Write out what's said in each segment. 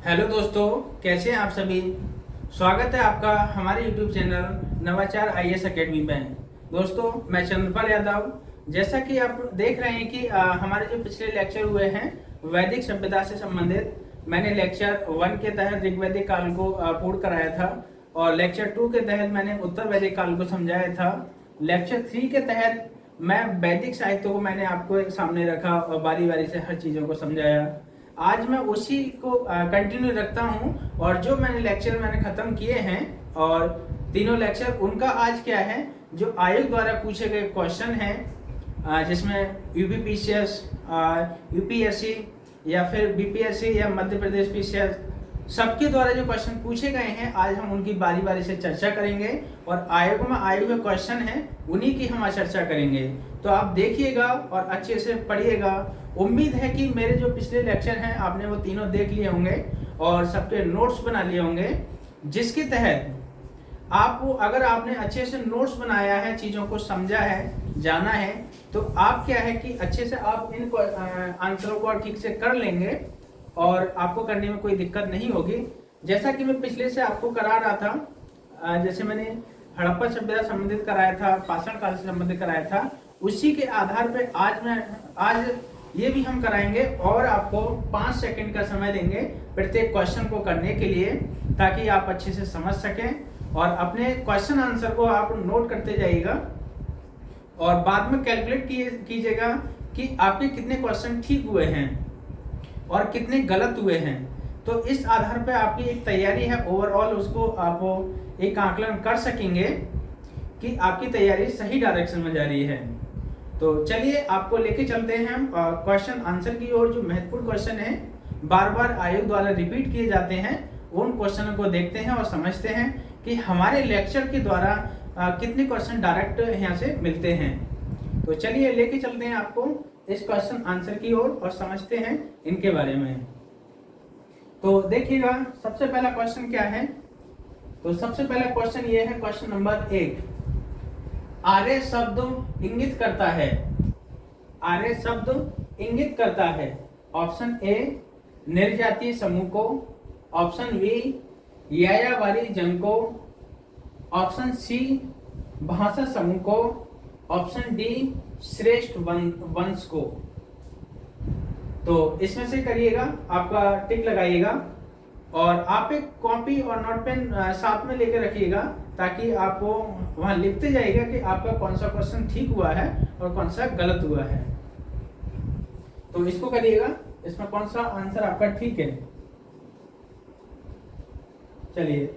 Hello दोस्तों, कैसे हैं आप सभी। स्वागत है आपका हमारे यूट्यूब चैनल नवाचार आईएएस एकेडमी में। दोस्तों, मैं चंद्रपाल यादव। जैसा कि आप देख रहे हैं कि हमारे जो पिछले लेक्चर हुए हैं वैदिक सभ्यता से संबंधित, मैंने लेक्चर 1 के तहत ऋग्वैदिक काल को पूर्ण कराया था और लेक्चर 2 के तहत मैंने उत्तर वैदिक काल को समझाया था। लेक्चर 3 के तहत मैं वैदिक साहित्य को मैंने आपको सामने रखा और बारी बारी से हर चीज़ों को समझाया। आज मैं उसी को कंटिन्यू रखता हूं और जो लेक्चर मैंने खत्म किए हैं और तीनों लेक्चर उनका आज क्या है, जो आयोग द्वारा पूछे गए क्वेश्चन हैं जिसमें यूपीपीसीएस, यूपीएससी या फिर बीपीएससी या मध्य प्रदेश पीसीएस, सबके द्वारा जो क्वेश्चन पूछे गए हैं आज हम उनकी बारी बारी से चर्चा करेंगे और आयोग में आए हुए क्वेश्चन हैं उन्हीं की हम चर्चा करेंगे। तो आप देखिएगा और अच्छे से पढ़िएगा। उम्मीद है कि मेरे जो पिछले लेक्चर हैं आपने वो तीनों देख लिए होंगे और सबके नोट्स बना लिए होंगे, जिसके तहत आपको, अगर आपने अच्छे से नोट्स बनाया है, चीज़ों को समझा है, जाना है, तो आप क्या है कि अच्छे से आप इन आंसरों को ठीक से कर लेंगे और आपको करने में कोई दिक्कत नहीं होगी। जैसा कि मैं पिछले से आपको करा रहा था, जैसे मैंने हड़प्पा सभ्यता संबंधित कराया था, पाषाण काल से संबंधित कराया था, उसी के आधार पे आज ये भी हम कराएंगे और आपको 5 सेकंड का समय देंगे प्रत्येक क्वेश्चन को करने के लिए, ताकि आप अच्छे से समझ सकें और अपने क्वेश्चन आंसर को आप नोट करते जाइएगा और बाद में कैलकुलेट कीजिएगा कि आपके कितने क्वेश्चन ठीक हुए हैं और कितने गलत हुए हैं। तो इस आधार पर आपकी एक तैयारी है, ओवरऑल उसको आप एक आकलन कर सकेंगे कि आपकी तैयारी सही डायरेक्शन में जा रही है। तो चलिए आपको लेके चलते हैं हम क्वेश्चन आंसर की ओर। जो महत्वपूर्ण क्वेश्चन है, बार बार आयोग द्वारा रिपीट किए जाते हैं, उन क्वेश्चनों को देखते हैं और समझते हैं कि हमारे लेक्चर के द्वारा कितने क्वेश्चन डायरेक्ट यहाँ से मिलते हैं। तो चलिए लेके चलते हैं आपको इस क्वेश्चन आंसर की ओर और समझते हैं इनके बारे में। तो देखिएगा सबसे पहला क्वेश्चन क्या है। तो सबसे पहला क्वेश्चन ये है, क्वेश्चन नंबर 1, आर्य शब्द इंगित करता है। आर्य शब्द इंगित करता है। ऑप्शन ए निर्जातीय समूह को, ऑप्शन बी यायावरी जन को, ऑप्शन सी भाषा समूह को, ऑप्शन डी श्रेष्ठ वंश को। तो इसमें से करिएगा, आपका टिक लगाइएगा और आप एक कॉपी और नोट पेन साथ में लेकर रखिएगा, ताकि आपको वहां लिखते जाइएगा कि आपका कौन सा क्वेश्चन ठीक हुआ है और कौन सा गलत हुआ है। तो इसको करिएगा, इसमें कौन सा आंसर आपका ठीक है। चलिए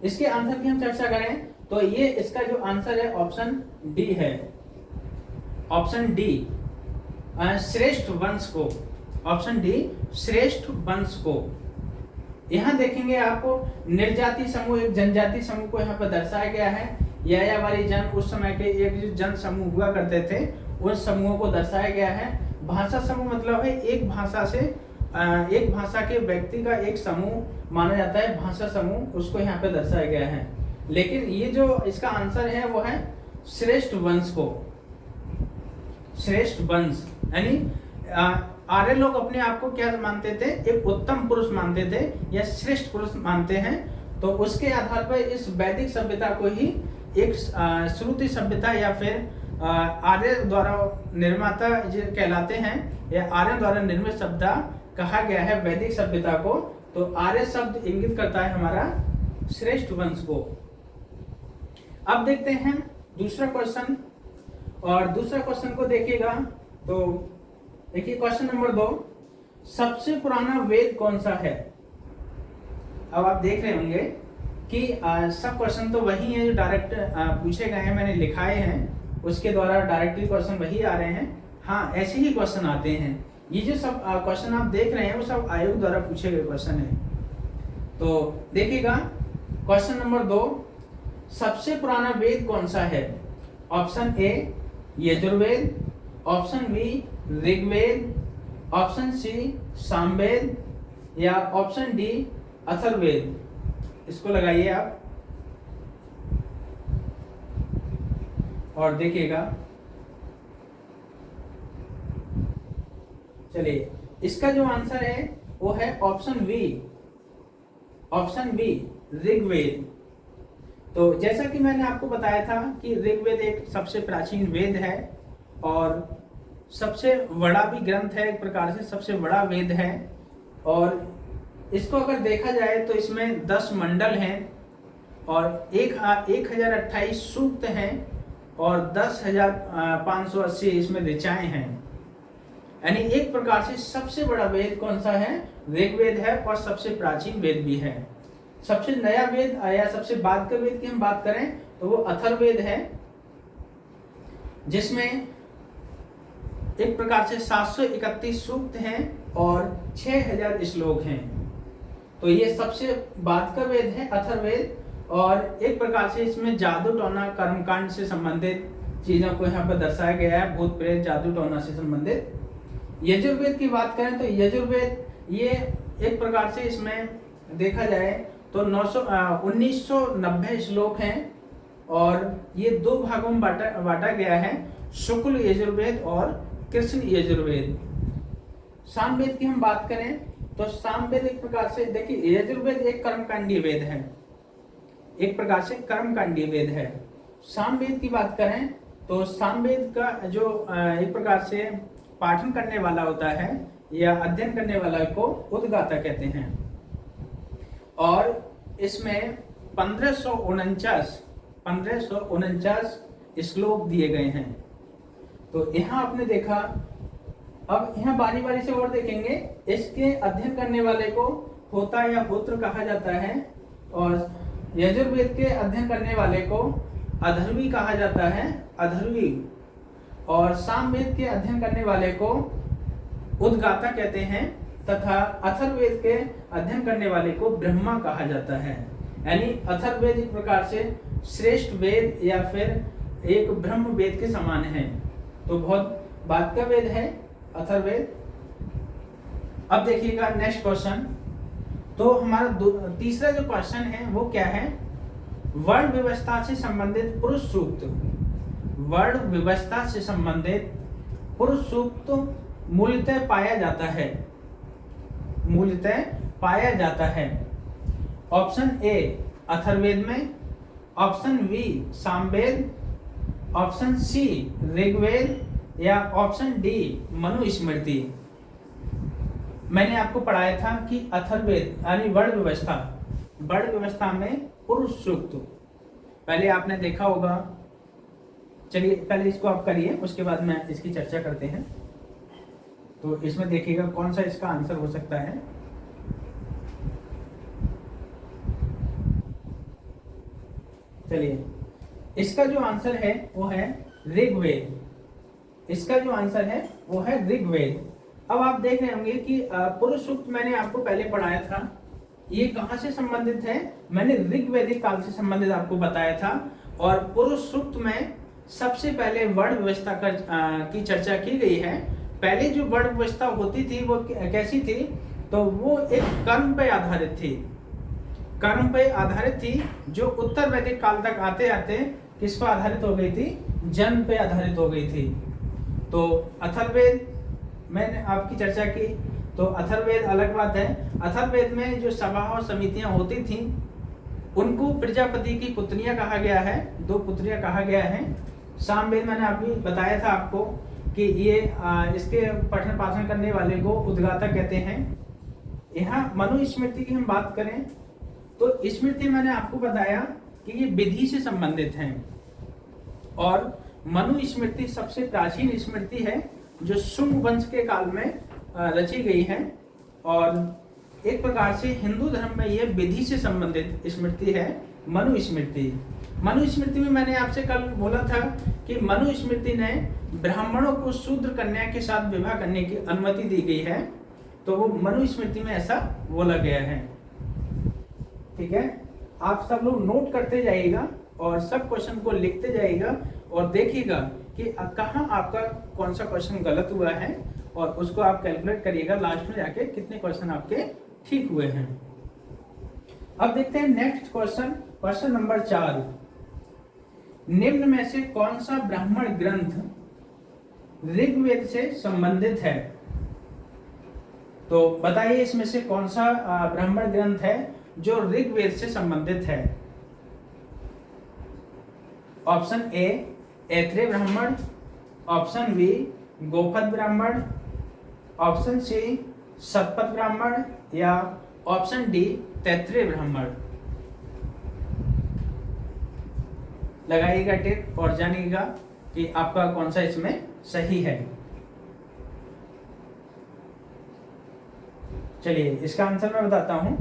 इसके आंसर की हम चर्चा करें तो ये इसका जो आंसर है ऑप्शन डी है। ऑप्शन डी श्रेष्ठ वंश को। ऑप्शन डी श्रेष्ठ वंश को। यहाँ देखेंगे आपको निर्जाति समूह, एक जनजाति समूह को यहाँ पर दर्शाया गया है। यायावरी जन उस समय के एक जो जन समूह हुआ करते थे, उस समूहों को दर्शाया गया है। भाषा समूह मतलब है एक भाषा से एक भाषा के व्यक्ति का एक समूह माना जाता है भाषा समूह, उसको यहाँ पे दर्शाया गया है। लेकिन ये जो इसका आंसर है वो है श्रेष्ठ वंश को। श्रेष्ठ वंश यानी आर्य लोग अपने आप को क्या मानते थे, एक उत्तम पुरुष मानते थे या श्रेष्ठ पुरुष मानते हैं। तो उसके आधार पर इस वैदिक सभ्यता को ही एक श्रुति सभ्यता या फिर आर्य द्वारा निर्माता जो कहलाते हैं, या आर्य द्वारा निर्मित सभ्यता कहा गया है वैदिक सभ्यता को। तो आर्य शब्द इंगित करता है हमारा श्रेष्ठ वंश को। अब देखते हैं दूसरा क्वेश्चन, और दूसरा क्वेश्चन को देखिएगा। तो देखिए क्वेश्चन नंबर 2, सबसे पुराना वेद कौन सा है। अब आप देख रहे होंगे कि सब क्वेश्चन तो वही है जो डायरेक्ट पूछे गए हैं, मैंने लिखाए हैं, उसके द्वारा डायरेक्टली क्वेश्चन वही आ रहे हैं। हाँ, ऐसे ही क्वेश्चन आते हैं। ये जो सब क्वेश्चन आप देख रहे हैं वो सब आयोग द्वारा पूछे गए क्वेश्चन है। तो देखिएगा क्वेश्चन नंबर 2, सबसे पुराना वेद कौन सा है। Option A Yajurveda, option B Rigveda, option C Samaveda या ऑप्शन डी अथर्ववेद। इसको लगाइए आप और देखिएगा। चलिए इसका जो आंसर है वो है option B option B Rigveda. तो जैसा कि मैंने आपको बताया था कि ऋग्वेद एक सबसे प्राचीन वेद है और सबसे बड़ा भी ग्रंथ है, एक प्रकार से सबसे बड़ा वेद है। और इसको अगर देखा जाए तो इसमें 10 मंडल हैं और 1028 सूक्त हैं और 10,580 इसमें ऋचाएं हैं। यानी एक प्रकार से सबसे बड़ा वेद कौन सा है? ऋग्वेद है और सबसे प्राचीन वेद भी है। सबसे नया वेद या सबसे बाद का वेद की हम बात करें तो वो अथर्ववेद है, जिसमें एक प्रकार से 731 सूक्त हैं और 6000 श्लोक हैं। तो ये सबसे बाद का वेद है अथर्ववेद। और एक प्रकार से इसमें जादू टोना कर्मकांड से संबंधित चीजों को यहाँ पर दर्शाया गया है, भूत प्रेत जादू टोना से संबंधित। यजुर्वेद की बात करें तो यजुर्वेद ये एक प्रकार से इसमें देखा जाए तो 1990 श्लोक हैं और ये 2 भागों में बांटा गया है, शुक्ल यजुर्वेद और कृष्ण यजुर्वेद। सामवेद की हम बात करें तो सामवेद एक प्रकार से देखिए, यजुर्वेद एक कर्मकांडीय वेद है, एक प्रकार से कर्मकांडीय वेद है। सामवेद की बात करें तो सामवेद का जो एक प्रकार से पाठन करने वाला होता है या अध्ययन करने वाला को उद्गाता कहते हैं। और इसमें 1549 श्लोक दिए गए हैं। तो यहाँ आपने देखा, अब यहाँ बारी बारी से और देखेंगे। इसके अध्ययन करने वाले को होता या होत्र कहा जाता है और यजुर्वेद के अध्ययन करने वाले को अधर्वी कहा जाता है, अधर्वी। और सामवेद के अध्ययन करने वाले को उद्गाता कहते हैं तथा अथर्ववेद के अध्ययन करने वाले को ब्रह्मा कहा जाता है। यानी अथर्ववेद एक प्रकार से श्रेष्ठ वेद या फिर एक ब्रह्म वेद के समान है। तो बहुत बाद का वेद है अथर्ववेद। अब देखिएगा नेक्स्ट क्वेश्चन। तो हमारा तीसरा जो क्वेश्चन है वो क्या है? वर्ण व्यवस्था से संबंधित पुरुष सूक्त। वर्ण व्यवस्था से संबंधित पुरुष सूक्त मूलतः पाया जाता है, मूलतः पाया जाता है। ऑप्शन ए अथर्ववेद में, option B Samaveda, option C Rigveda या ऑप्शन डी मनुस्मृति। मैंने आपको पढ़ाया था कि अथर्ववेद यानी वर्ण व्यवस्था में पुरुष सूक्त पहले आपने देखा होगा। चलिए पहले इसको आप करिए, उसके बाद में इसकी चर्चा करते हैं। तो इसमें देखिएगा कौन सा इसका आंसर हो सकता है। चलिए इसका जो आंसर है वो है ऋग्वेद। इसका जो आंसर है वो है ऋग्वेद। अब आप देख रहे होंगे कि पुरुष सूक्त मैंने आपको पहले पढ़ाया था, ये कहाँ से संबंधित है? मैंने ऋग्वैदिक काल से संबंधित आपको बताया था। और पुरुष सूक्त में सबसे पहले वर्ण व्यवस्था की चर्चा की गई है। पहले जो वर्ण व्यवस्था होती थी वो कैसी थी? तो वो एक कर्म पे आधारित थी, कर्म पे आधारित थी, जो उत्तर वैदिक काल तक आते आते किस पर आधारित हो गई थी? जन्म पे आधारित हो गई थी। तो अथर्ववेद मैंने आपकी चर्चा की, तो अथर्ववेद अलग बात है। अथर्ववेद में जो सभा और समितियां होती थी उनको प्रजापति की पुत्रियां कहा गया है, 2 पुत्रियां कहा गया है। सामवेद मैंने अभी बताया था आपको कि ये इसके पठन पाठन करने वाले को उद्गाता कहते हैं। यहाँ मनुस्मृति की हम बात करें तो स्मृति मैंने आपको बताया कि ये विधि से संबंधित है और मनुस्मृति सबसे प्राचीन स्मृति है जो शुंग वंश के काल में रची गई है। और एक प्रकार से हिंदू धर्म में यह विधि से संबंधित स्मृति है मनुस्मृति। मनुस्मृति में मैंने आपसे कल बोला था कि मनुस्मृति ने ब्राह्मणों को शूद्र कन्या के साथ विवाह करने की अनुमति दी गई है। तो वो मनुस्मृति में ऐसा बोला गया है। ठीक है, आप सब लोग नोट करते जाइएगा और सब क्वेश्चन को लिखते जाइएगा और देखिएगा कि कहाँ आपका कौन सा क्वेश्चन गलत हुआ है और उसको आप कैलकुलेट करिएगा लास्ट में जाके कितने क्वेश्चन आपके ठीक हुए हैं। अब देखते हैं नेक्स्ट क्वेश्चन, क्वेश्चन नंबर 4। निम्न में से कौन सा ब्राह्मण ग्रंथ ऋग्वेद से संबंधित है? तो बताइए इसमें से कौन सा ब्राह्मण ग्रंथ है जो ऋग्वेद से संबंधित है? ऑप्शन ए ऐत्रेय ब्राह्मण, ऑप्शन बी गोपद ब्राह्मण, ऑप्शन सी शतपथ ब्राह्मण या ऑप्शन डी तैत्रीय ब्राह्मण। लगाइएगा टिक और जानिएगा कि आपका कौन सा इसमें सही है। चलिए इसका आंसर मैं बताता हूं।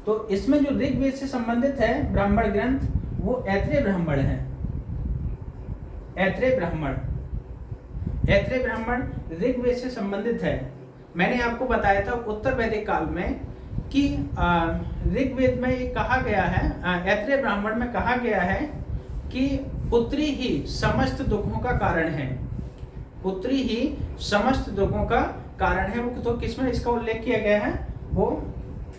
तो इसमें जो ऋग्वेद से संबंधित है ब्राह्मण ग्रंथ वो ऐत्रेय ब्राह्मण है। ऐत्रेय ब्राह्मण ऋग्वेद से संबंधित है। मैंने आपको बताया था उत्तर वैदिक काल में कि ऋग्वेद में कहा गया है, ऐत्रेय ब्राह्मण में कहा गया है कि पुत्री ही समस्त दुखों का कारण है। पुत्री ही समस्त दुखों का कारण है। वो तो किसमें इसका उल्लेख किया गया है? वो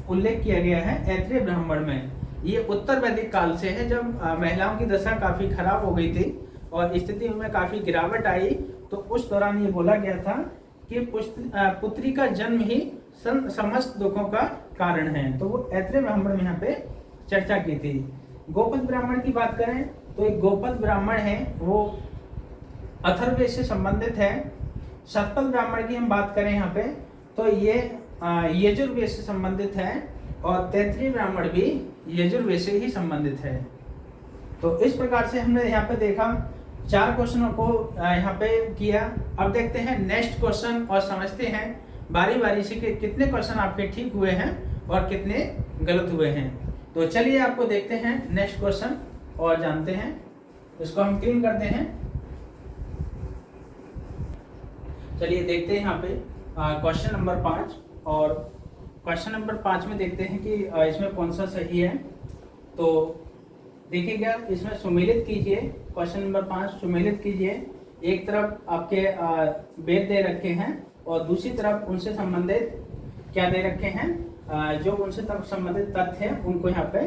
उल्लेख किया गया है ऐत्रेय ब्राह्मण में। ये उत्तर वैदिक काल से है, जब महिलाओं की दशा काफी खराब हो गई थी और स्थिति में काफी गिरावट आई, तो उस दौरान ये बोला गया था कि पुत्री का जन्म ही समस्त दुखों का कारण है। तो वो ऐत्रेय ब्राह्मण में यहाँ पे चर्चा की थी। गोपद ब्राह्मण की बात करें तो एक गोपद ब्राह्मण है वो अथर्ववेद से संबंधित है। शतपथ ब्राह्मण की हम बात करें यहाँ पे तो ये यजुर्वेद से संबंधित है और तैत्रीय ब्राह्मण भी यजुर्वेद से ही संबंधित है। तो इस प्रकार से हमने यहाँ पे देखा 4 क्वेश्चनों को यहाँ पे किया। अब देखते हैं नेक्स्ट क्वेश्चन और समझते हैं बारी बारी से कि कितने क्वेश्चन आपके ठीक हुए हैं और कितने गलत हुए हैं। तो चलिए आपको देखते हैं नेक्स्ट क्वेश्चन और जानते हैं। इसको हम क्लीन करते हैं। चलिए देखते हैं यहाँ पे क्वेश्चन नंबर 5 और क्वेश्चन नंबर 5 में देखते हैं कि इसमें कौन सा सही है। तो देखिएगा इसमें सुमेलित कीजिए। क्वेश्चन नंबर 5 सुमेलित कीजिए। एक तरफ आपके वेद दे रखे हैं और दूसरी तरफ उनसे संबंधित क्या दे रखे हैं, जो उनसे तरफ संबंधित तथ्य हैं उनको यहाँ पे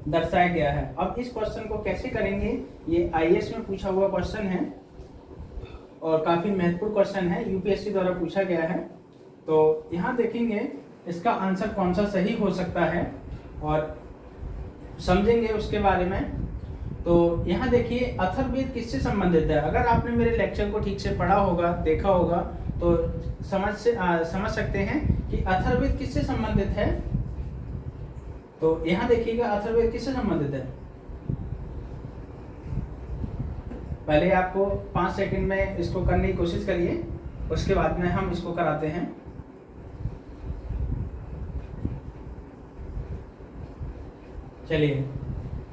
दर्शाया गया है। अब इस क्वेश्चन को कैसे करेंगे, ये आईएएस में पूछा हुआ क्वेश्चन है और काफी महत्वपूर्ण क्वेश्चन है, यूपीएससी द्वारा पूछा गया है। तो यहाँ देखेंगे इसका आंसर कौन सा सही हो सकता है और समझेंगे उसके बारे में। तो यहाँ देखिए अथर्ववेद किससे संबंधित है। अगर आपने मेरे लेक्चर को ठीक से पढ़ा होगा, देखा होगा, तो समझ सकते हैं कि अथर्ववेद किससे संबंधित है। तो यहाँ देखिएगा अथर्ववेद किससे संबंधित है। पहले आपको 5 सेकंड में इसको करने की कोशिश करिए, उसके बाद में हम इसको कराते हैं। चलिए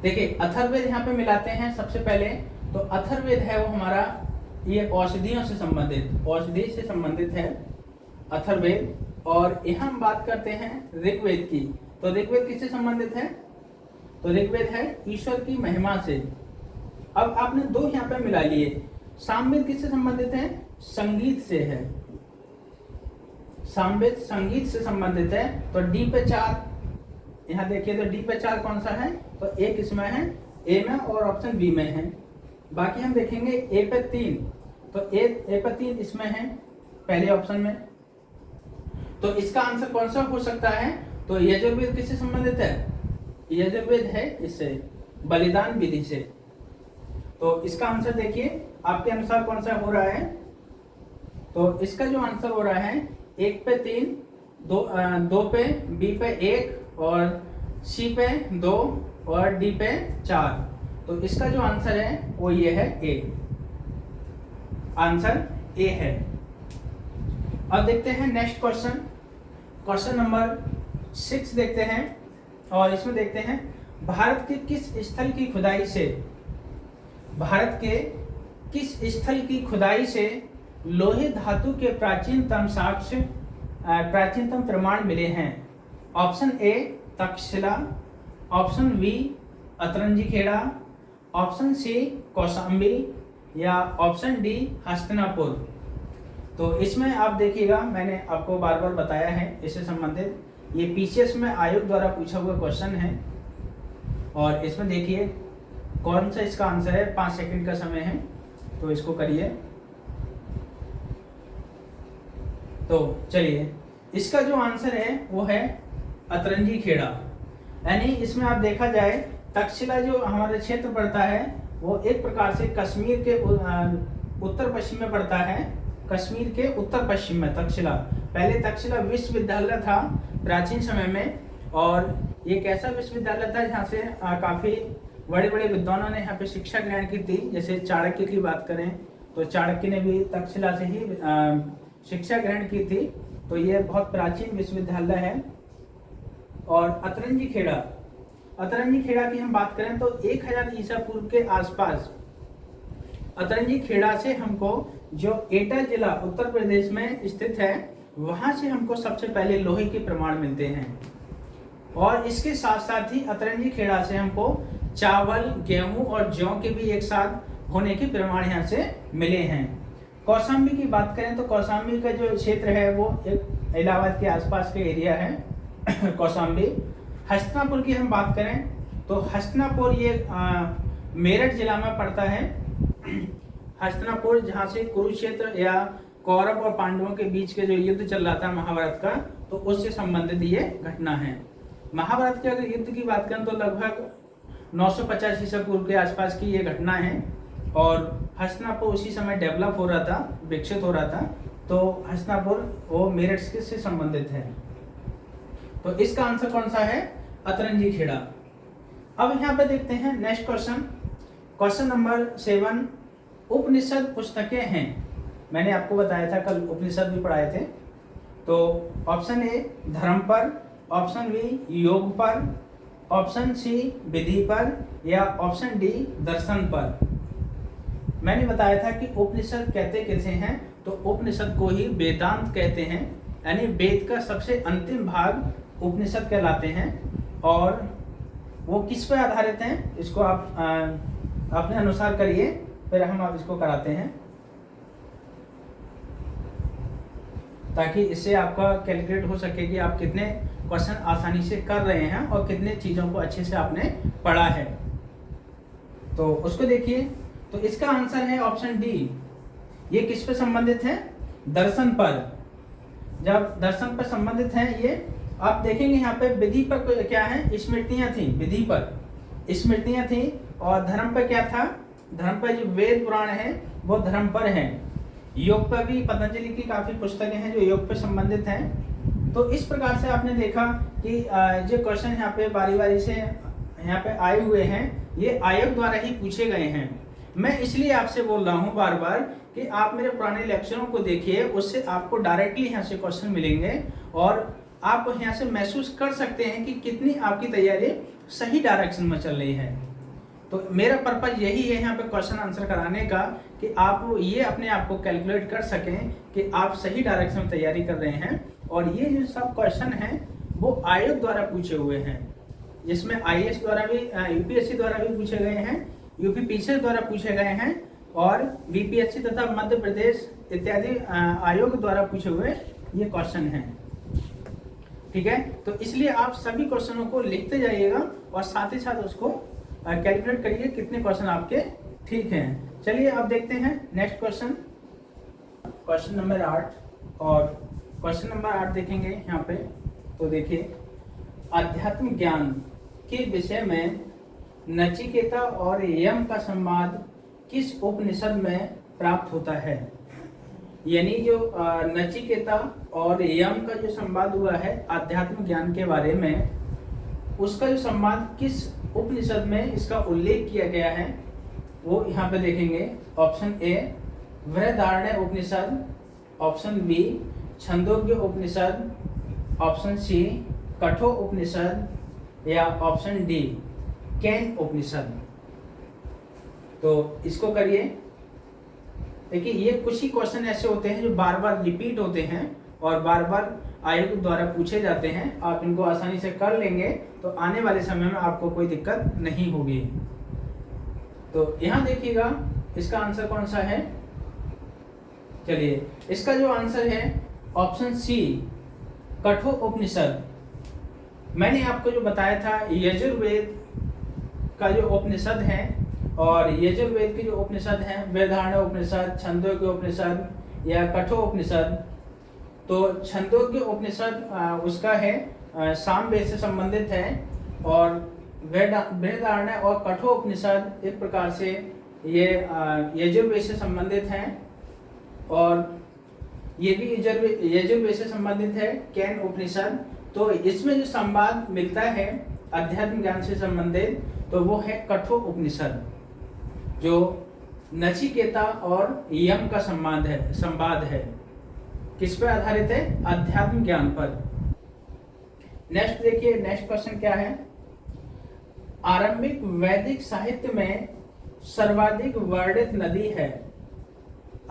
देखिए अथर्ववेद यहाँ पे मिलाते हैं। सबसे पहले तो अथर्ववेद है वो हमारा ये औषधियों से संबंधित है अथर्ववेद। और यहाँ हम बात करते हैं ऋग्वेद की। तो ऋग्वेद किससे संबंधित है, तो ऋग्वेद है ईश्वर की महिमा से। अब आपने 2 यहाँ पे मिला लिए। सामवेद किससे संबंधित है, संगीत से है। सामवेद संगीत से संबंधित है। तो डी पे 4 यहाँ देखिए, तो डी पे 4 कौन सा है, तो एक इसमें है, ए में और ऑप्शन बी में है। बाकी हम देखेंगे ए पे 3, तो ए पे 3 इसमें है पहले ऑप्शन में। तो इसका आंसर कौन सा हो सकता है, तो यजुर्वेद किससे संबंधित है, यजुर्वेद है इससे बलिदान विधि से। तो इसका आंसर देखिए आपके अनुसार कौन सा हो रहा है। तो इसका जो आंसर हो रहा है 1 पे 3, 2 पे, बी पे 1 और सी पे 2 और डी पे 4। तो इसका जो आंसर है वो ये है ए, आंसर ए है। अब देखते हैं नेक्स्ट क्वेश्चन, क्वेश्चन नंबर 6 देखते हैं और इसमें देखते हैं भारत के किस स्थल की खुदाई से लोहे धातु के प्राचीनतम प्रमाण मिले हैं। Option A Takshashila, option B Atranji Khera, option C Kaushambi या ऑप्शन डी हस्तिनापुर। तो इसमें आप देखिएगा मैंने आपको बार बार बताया है इससे संबंधित, ये पीसीएस में आयोग द्वारा पूछा हुआ क्वेश्चन है। और इसमें देखिए कौन सा इसका आंसर है, 5 सेकंड का समय है, तो इसको करिए। तो चलिए इसका जो आंसर है वो है अतरंजी खेड़ा। यानी इसमें आप देखा जाए तक्षशिला जो हमारा क्षेत्र पड़ता है वो एक प्रकार से कश्मीर के उत्तर पश्चिम में पड़ता है। कश्मीर के उत्तर पश्चिम में तक्षशिला, पहले तक्षशिला विश्वविद्यालय था प्राचीन समय में, और ये एक ऐसा विश्वविद्यालय था जहाँ से काफ़ी बड़े बड़े विद्वानों ने यहाँ पे शिक्षा ग्रहण की थी। जैसे चाणक्य की बात करें तो चाणक्य ने भी तक्षशिला से ही शिक्षा ग्रहण की थी। तो ये बहुत प्राचीन विश्वविद्यालय है। और अतरंजी खेड़ा, अतरंजी खेड़ा की हम बात करें तो 1000 ईसा पूर्व के आसपास अतरंजी खेड़ा से हमको जो एटा जिला उत्तर प्रदेश में स्थित है वहां से हमको सबसे पहले लोहे के प्रमाण मिलते हैं। और इसके साथ साथ ही अतरंजी खेड़ा से हमको चावल, गेहूं और जौ के भी एक साथ होने के प्रमाण यहाँ से मिले हैं। कौशाम्बी की बात करें तो कौशाम्बी का जो क्षेत्र है वो एक इलाहाबाद के आसपास का एरिया है कौशाम्बी। हस्तिनापुर की हम बात करें तो हस्तिनापुर ये मेरठ जिला में पड़ता है। हस्तिनापुर जहाँ से कुरुक्षेत्र या कौरव और पांडवों के बीच के जो युद्ध चल रहा था महाभारत का, तो उससे संबंधित ये घटना है। महाभारत के अगर युद्ध की बात करें तो लगभग 950 ईसा पूर्व के आसपास की ये घटना है। और हस्तिनापुर उसी समय डेवलप हो रहा था, विकसित हो रहा था। तो हस्तिनापुर वो मेरठ से संबंधित है। तो इसका आंसर कौन सा है? अतरंजी खेड़ा। अब यहाँ पे देखते हैं नेक्स्ट क्वेश्चन, क्वेश्चन नंबर 7। उपनिषद पुस्तकें हैं। मैंने आपको बताया था कल उपनिषद भी पढ़ाए थे। तो ऑप्शन ए धर्म पर, ऑप्शन बी योग पर, ऑप्शन सी विधि पर, या ऑप्शन डी दर्शन पर। मैंने बताया था कि उपनिषद कहते कैसे हैं, तो उपनिषद को ही वेदांत कहते हैं, यानी वेद का सबसे अंतिम भाग उपनिषद कहलाते हैं। और वो किस पर आधारित हैं इसको आप अपने अनुसार करिए, फिर हम आप इसको कराते हैं ताकि इससे आपका कैलकुलेट हो सके कि आप कितने क्वेश्चन आसानी से कर रहे हैं और कितने चीज़ों को अच्छे से आपने पढ़ा है। तो उसको देखिए। तो इसका आंसर है ऑप्शन डी। ये किस पे संबंधित है? दर्शन पर। जब दर्शन पर संबंधित है ये, आप देखेंगे यहाँ पे विधि पर क्या है, स्मृतियां थी, विधि पर स्मृतियां थी। और धर्म पर क्या था? धर्म पर जो वेद पुराण है वो धर्म पर है। योग पर भी पतंजलि की काफी पुस्तकें हैं जो योग पर संबंधित हैं। तो इस प्रकार से आपने देखा कि जो क्वेश्चन यहाँ पे बारी बारी से यहाँ पे आए हुए हैं ये आयोग द्वारा ही पूछे गए हैं। मैं इसलिए आपसे बोल रहा हूँ बार बार कि आप मेरे पुराने लेक्चरों को देखिए, उससे आपको डायरेक्टली यहाँ से क्वेश्चन मिलेंगे और आप यहाँ से महसूस कर सकते हैं कि कितनी आपकी तैयारी सही डायरेक्शन में चल रही है। तो मेरा पर्पज यही है यहाँ पे क्वेश्चन आंसर कराने का कि आप ये अपने आप को कैलकुलेट कर सकें कि आप सही डायरेक्शन में तैयारी कर रहे हैं। और ये जो सब क्वेश्चन हैं वो आयोग द्वारा पूछे हुए हैं, जिसमें IAS द्वारा भी, UPSC द्वारा भी पूछे गए हैं, UPPSC द्वारा पूछे गए हैं और BPSC तथा मध्य प्रदेश इत्यादि आयोग द्वारा पूछे हुए ये क्वेश्चन हैं। ठीक है, तो इसलिए आप सभी क्वेश्चनों को लिखते जाइएगा और साथ ही साथ उसको कैलकुलेट करिए कितने क्वेश्चन आपके ठीक हैं। चलिए अब देखते हैं नेक्स्ट क्वेश्चन, क्वेश्चन नंबर 8। और क्वेश्चन नंबर 8 देखेंगे यहाँ पे। तो देखिए, आध्यात्म ज्ञान के विषय में नचिकेता और यम का संवाद किस उपनिषद में प्राप्त होता है? यानी जो नचिकेता और यम का जो संवाद हुआ है आध्यात्म ज्ञान के बारे में, उसका जो संवाद किस उपनिषद में इसका उल्लेख किया गया है वो यहाँ पे देखेंगे। Option A Brihadaranyaka Upanishad, option B Chandogya Upanishad, option C Kathor Upanishad, या ऑप्शन डी कैन उपनिषद। तो इसको करिए। देखिए, ये कुछ ही क्वेश्चन ऐसे होते हैं जो बार बार रिपीट होते हैं और बार बार आयोग द्वारा पूछे जाते हैं। आप इनको आसानी से कर लेंगे तो आने वाले समय में आपको कोई दिक्कत नहीं होगी। तो यहाँ देखिएगा इसका आंसर कौन सा है। चलिए, इसका जो आंसर है ऑप्शन सी कठोर उपनिषद। मैंने आपको जो बताया था यजुर्वेद का जो उपनिषद है, और यजुर्वेद के जो उपनिषद हैं बृहदारण्यक उपनिषद, छंदोग्य उपनिषद या कठोर उपनिषद। तो छंदोग्य उपनिषद उसका है सामवेद से संबंधित है और बृहदारण्य और कठोपनिषद एक प्रकार से ये यजुर्वेद से संबंधित हैं, और ये भी यजुर्वेद से संबंधित है केन उपनिषद। तो इसमें जो संवाद मिलता है अध्यात्म ज्ञान से संबंधित, तो वो है कठोर उपनिषद, जो नचिकेता और यम का संवाद है। किस पर आधारित है? अध्यात्म ज्ञान पर। नेक्स्ट देखिए, नेक्स्ट क्वेश्चन क्या है? आरंभिक वैदिक साहित्य में सर्वाधिक वर्णित नदी है।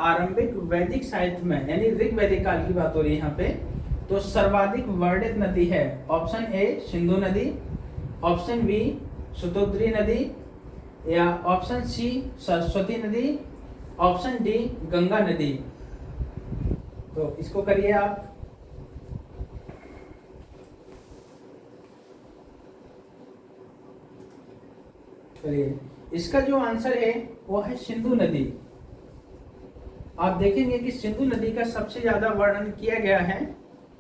आरंभिक वैदिक साहित्य में यानी ऋग्वैदिक काल की बात हो रही है यहाँ पे, तो सर्वाधिक वर्णित नदी है। ऑप्शन ए सिंधु नदी, ऑप्शन बी शतद्री नदी, या ऑप्शन सी सरस्वती नदी, ऑप्शन डी गंगा नदी। तो इसको करिए आप। चलिए, इसका जो आंसर है वो है सिंधु नदी। आप देखेंगे कि सिंधु नदी का सबसे ज्यादा वर्णन किया गया है।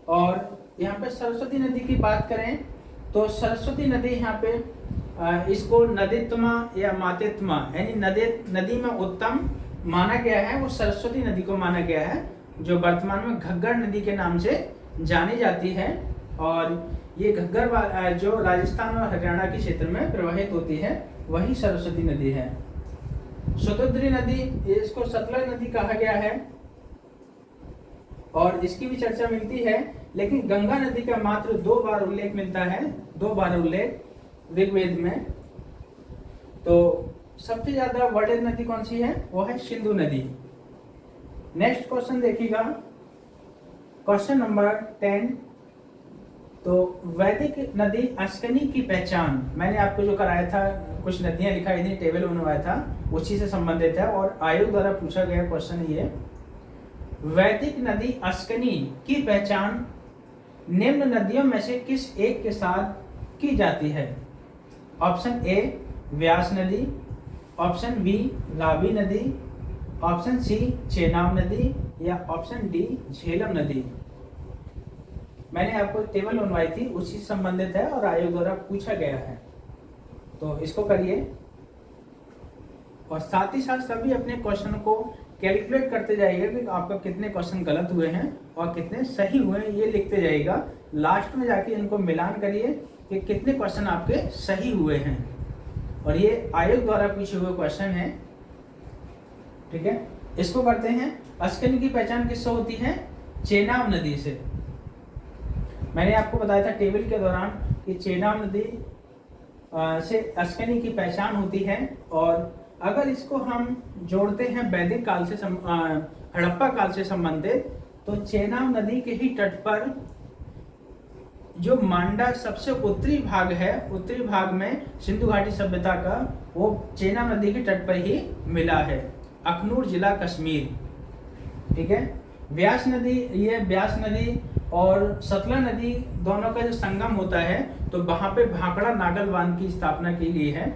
और यहाँ पे सरस्वती नदी की बात करें तो सरस्वती नदी यहाँ पे इसको नदीत्मा या मातेत्मा यानी नदी में उत्तम माना गया है, वो सरस्वती नदी को माना गया है, जो वर्तमान में घग्गर नदी के नाम से जानी जाती है। और ये घग्गर जो राजस्थान और हरियाणा के क्षेत्र में प्रवाहित होती है, वही सरस्वती नदी है। शतद्री नदी, इसको सतलज नदी कहा गया है और इसकी भी चर्चा मिलती है, लेकिन गंगा नदी का मात्र 2 बार उल्लेख मिलता है, 2 बार उल्लेख ऋग्वेद में। तो सबसे ज्यादा वर्णित नदी कौन सी है? वो है सिंधु नदी। नेक्स्ट क्वेश्चन देखिएगा, क्वेश्चन नंबर 10। तो वैदिक नदी अस्कनी की पहचान, मैंने आपको जो कराया था, कुछ नदियां लिखाई थी, टेबल बनवाया था, उसी से संबंधित है और आयोग द्वारा पूछा गया क्वेश्चन ये। वैदिक नदी अस्कनी की पहचान निम्न नदियों में से किस एक के साथ की जाती है? ऑप्शन ए व्यास नदी, ऑप्शन बी रावी नदी, ऑप्शन सी चेनाब नदी, या ऑप्शन डी झेलम नदी। मैंने आपको टेबल बनवाई थी, उसी से संबंधित है और आयोग द्वारा पूछा गया है। तो इसको करिए और साथ ही साथ सभी अपने क्वेश्चन को कैलकुलेट करते जाइएगा कि आपका कितने क्वेश्चन गलत हुए हैं और कितने सही हुए हैं, ये लिखते जाइएगा। लास्ट में जाके इनको मिलान करिए कि कितने क्वेश्चन आपके सही हुए हैं, और ये आयोग द्वारा पूछे हुए क्वेश्चन हैं। ठीक है, इसको करते हैं। अस्कनी की पहचान किससे होती है? चेनाब नदी से। मैंने आपको बताया था टेबल के दौरान कि चेनाब नदी से अस्कनी की पहचान होती है। और अगर इसको हम जोड़ते हैं वैदिक काल से हड़प्पा काल से संबंधित, तो चेनाब नदी के ही तट पर जो मांडा सबसे उत्तरी भाग है, उत्तरी भाग में सिंधु घाटी सभ्यता का, वो चेनाब नदी के तट पर ही मिला है, अखनूर जिला कश्मीर। ठीक है, व्यास नदी, ये व्यास नदी और सतलज नदी दोनों का जो संगम होता है, तो वहां पे भाखड़ा नागल बांध की स्थापना की गई है,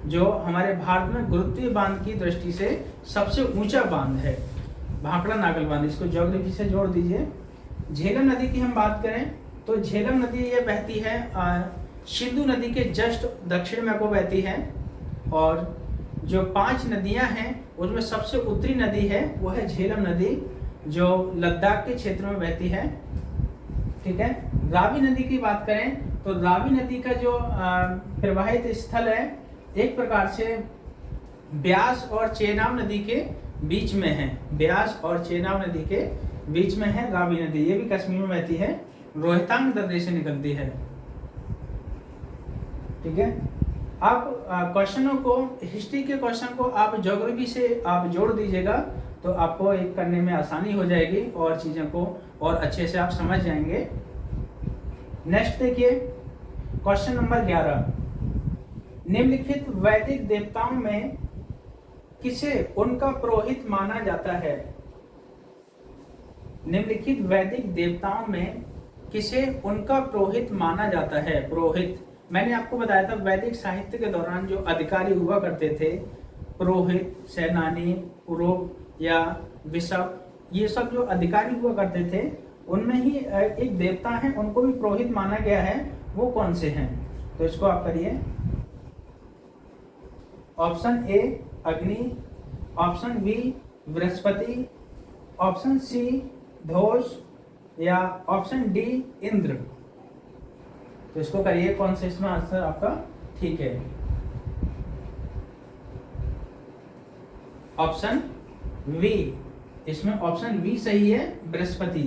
जो हमारे भारत में गुरुत्वीय बांध की दृष्टि से सबसे ऊंचा बांध है, भाखड़ा नागल बांध। इसको ज्योग्राफी से जोड़ दीजिए। झेलम नदी की हम बात करें तो झेलम नदी ये बहती है सिंधु नदी के जस्ट दक्षिण में को बहती है, और जो 5 नदियां हैं उसमें सबसे उत्तरी नदी है वो है झेलम नदी, जो लद्दाख के क्षेत्र में बहती है। ठीक है, रावी नदी की बात करें तो रावी नदी का जो प्रवाहित स्थल है, एक प्रकार से ब्यास और चेनाब नदी के बीच में है, ब्यास और चेनाब नदी के बीच में है रावी नदी। ये भी कश्मीर में बहती है, रोहतांग दर्रे से निकलती है। ठीक है, आप क्वेश्चनों को, हिस्ट्री के क्वेश्चन को आप ज्योग्राफी से आप जोड़ दीजिएगा, तो आपको एक करने में आसानी हो जाएगी और चीज़ों को और अच्छे से आप समझ जाएंगे। नेक्स्ट देखिए, क्वेश्चन नंबर 11। निम्नलिखित वैदिक देवताओं में किसे उनका पुरोहित माना जाता है? निम्नलिखित वैदिक देवताओं में किसे उनका पुरोहित माना जाता है? पुरोहित, मैंने आपको बताया था वैदिक साहित्य के दौरान जो अधिकारी हुआ करते थे, पुरोहित, सेनानी, पुरोहित या विशप, ये सब जो अधिकारी हुआ करते थे, उनमें ही एक देवता है, उनको भी पुरोहित माना गया है। वो कौन से हैं? तो इसको आप करिए। Option A Agni, option B Brihaspati, option C Dhosh या ऑप्शन डी इंद्र। तो इसको करिए, कौन सा इसमें आंसर आपका ठीक है। ऑप्शन वी, इसमें ऑप्शन वी सही है, बृहस्पति।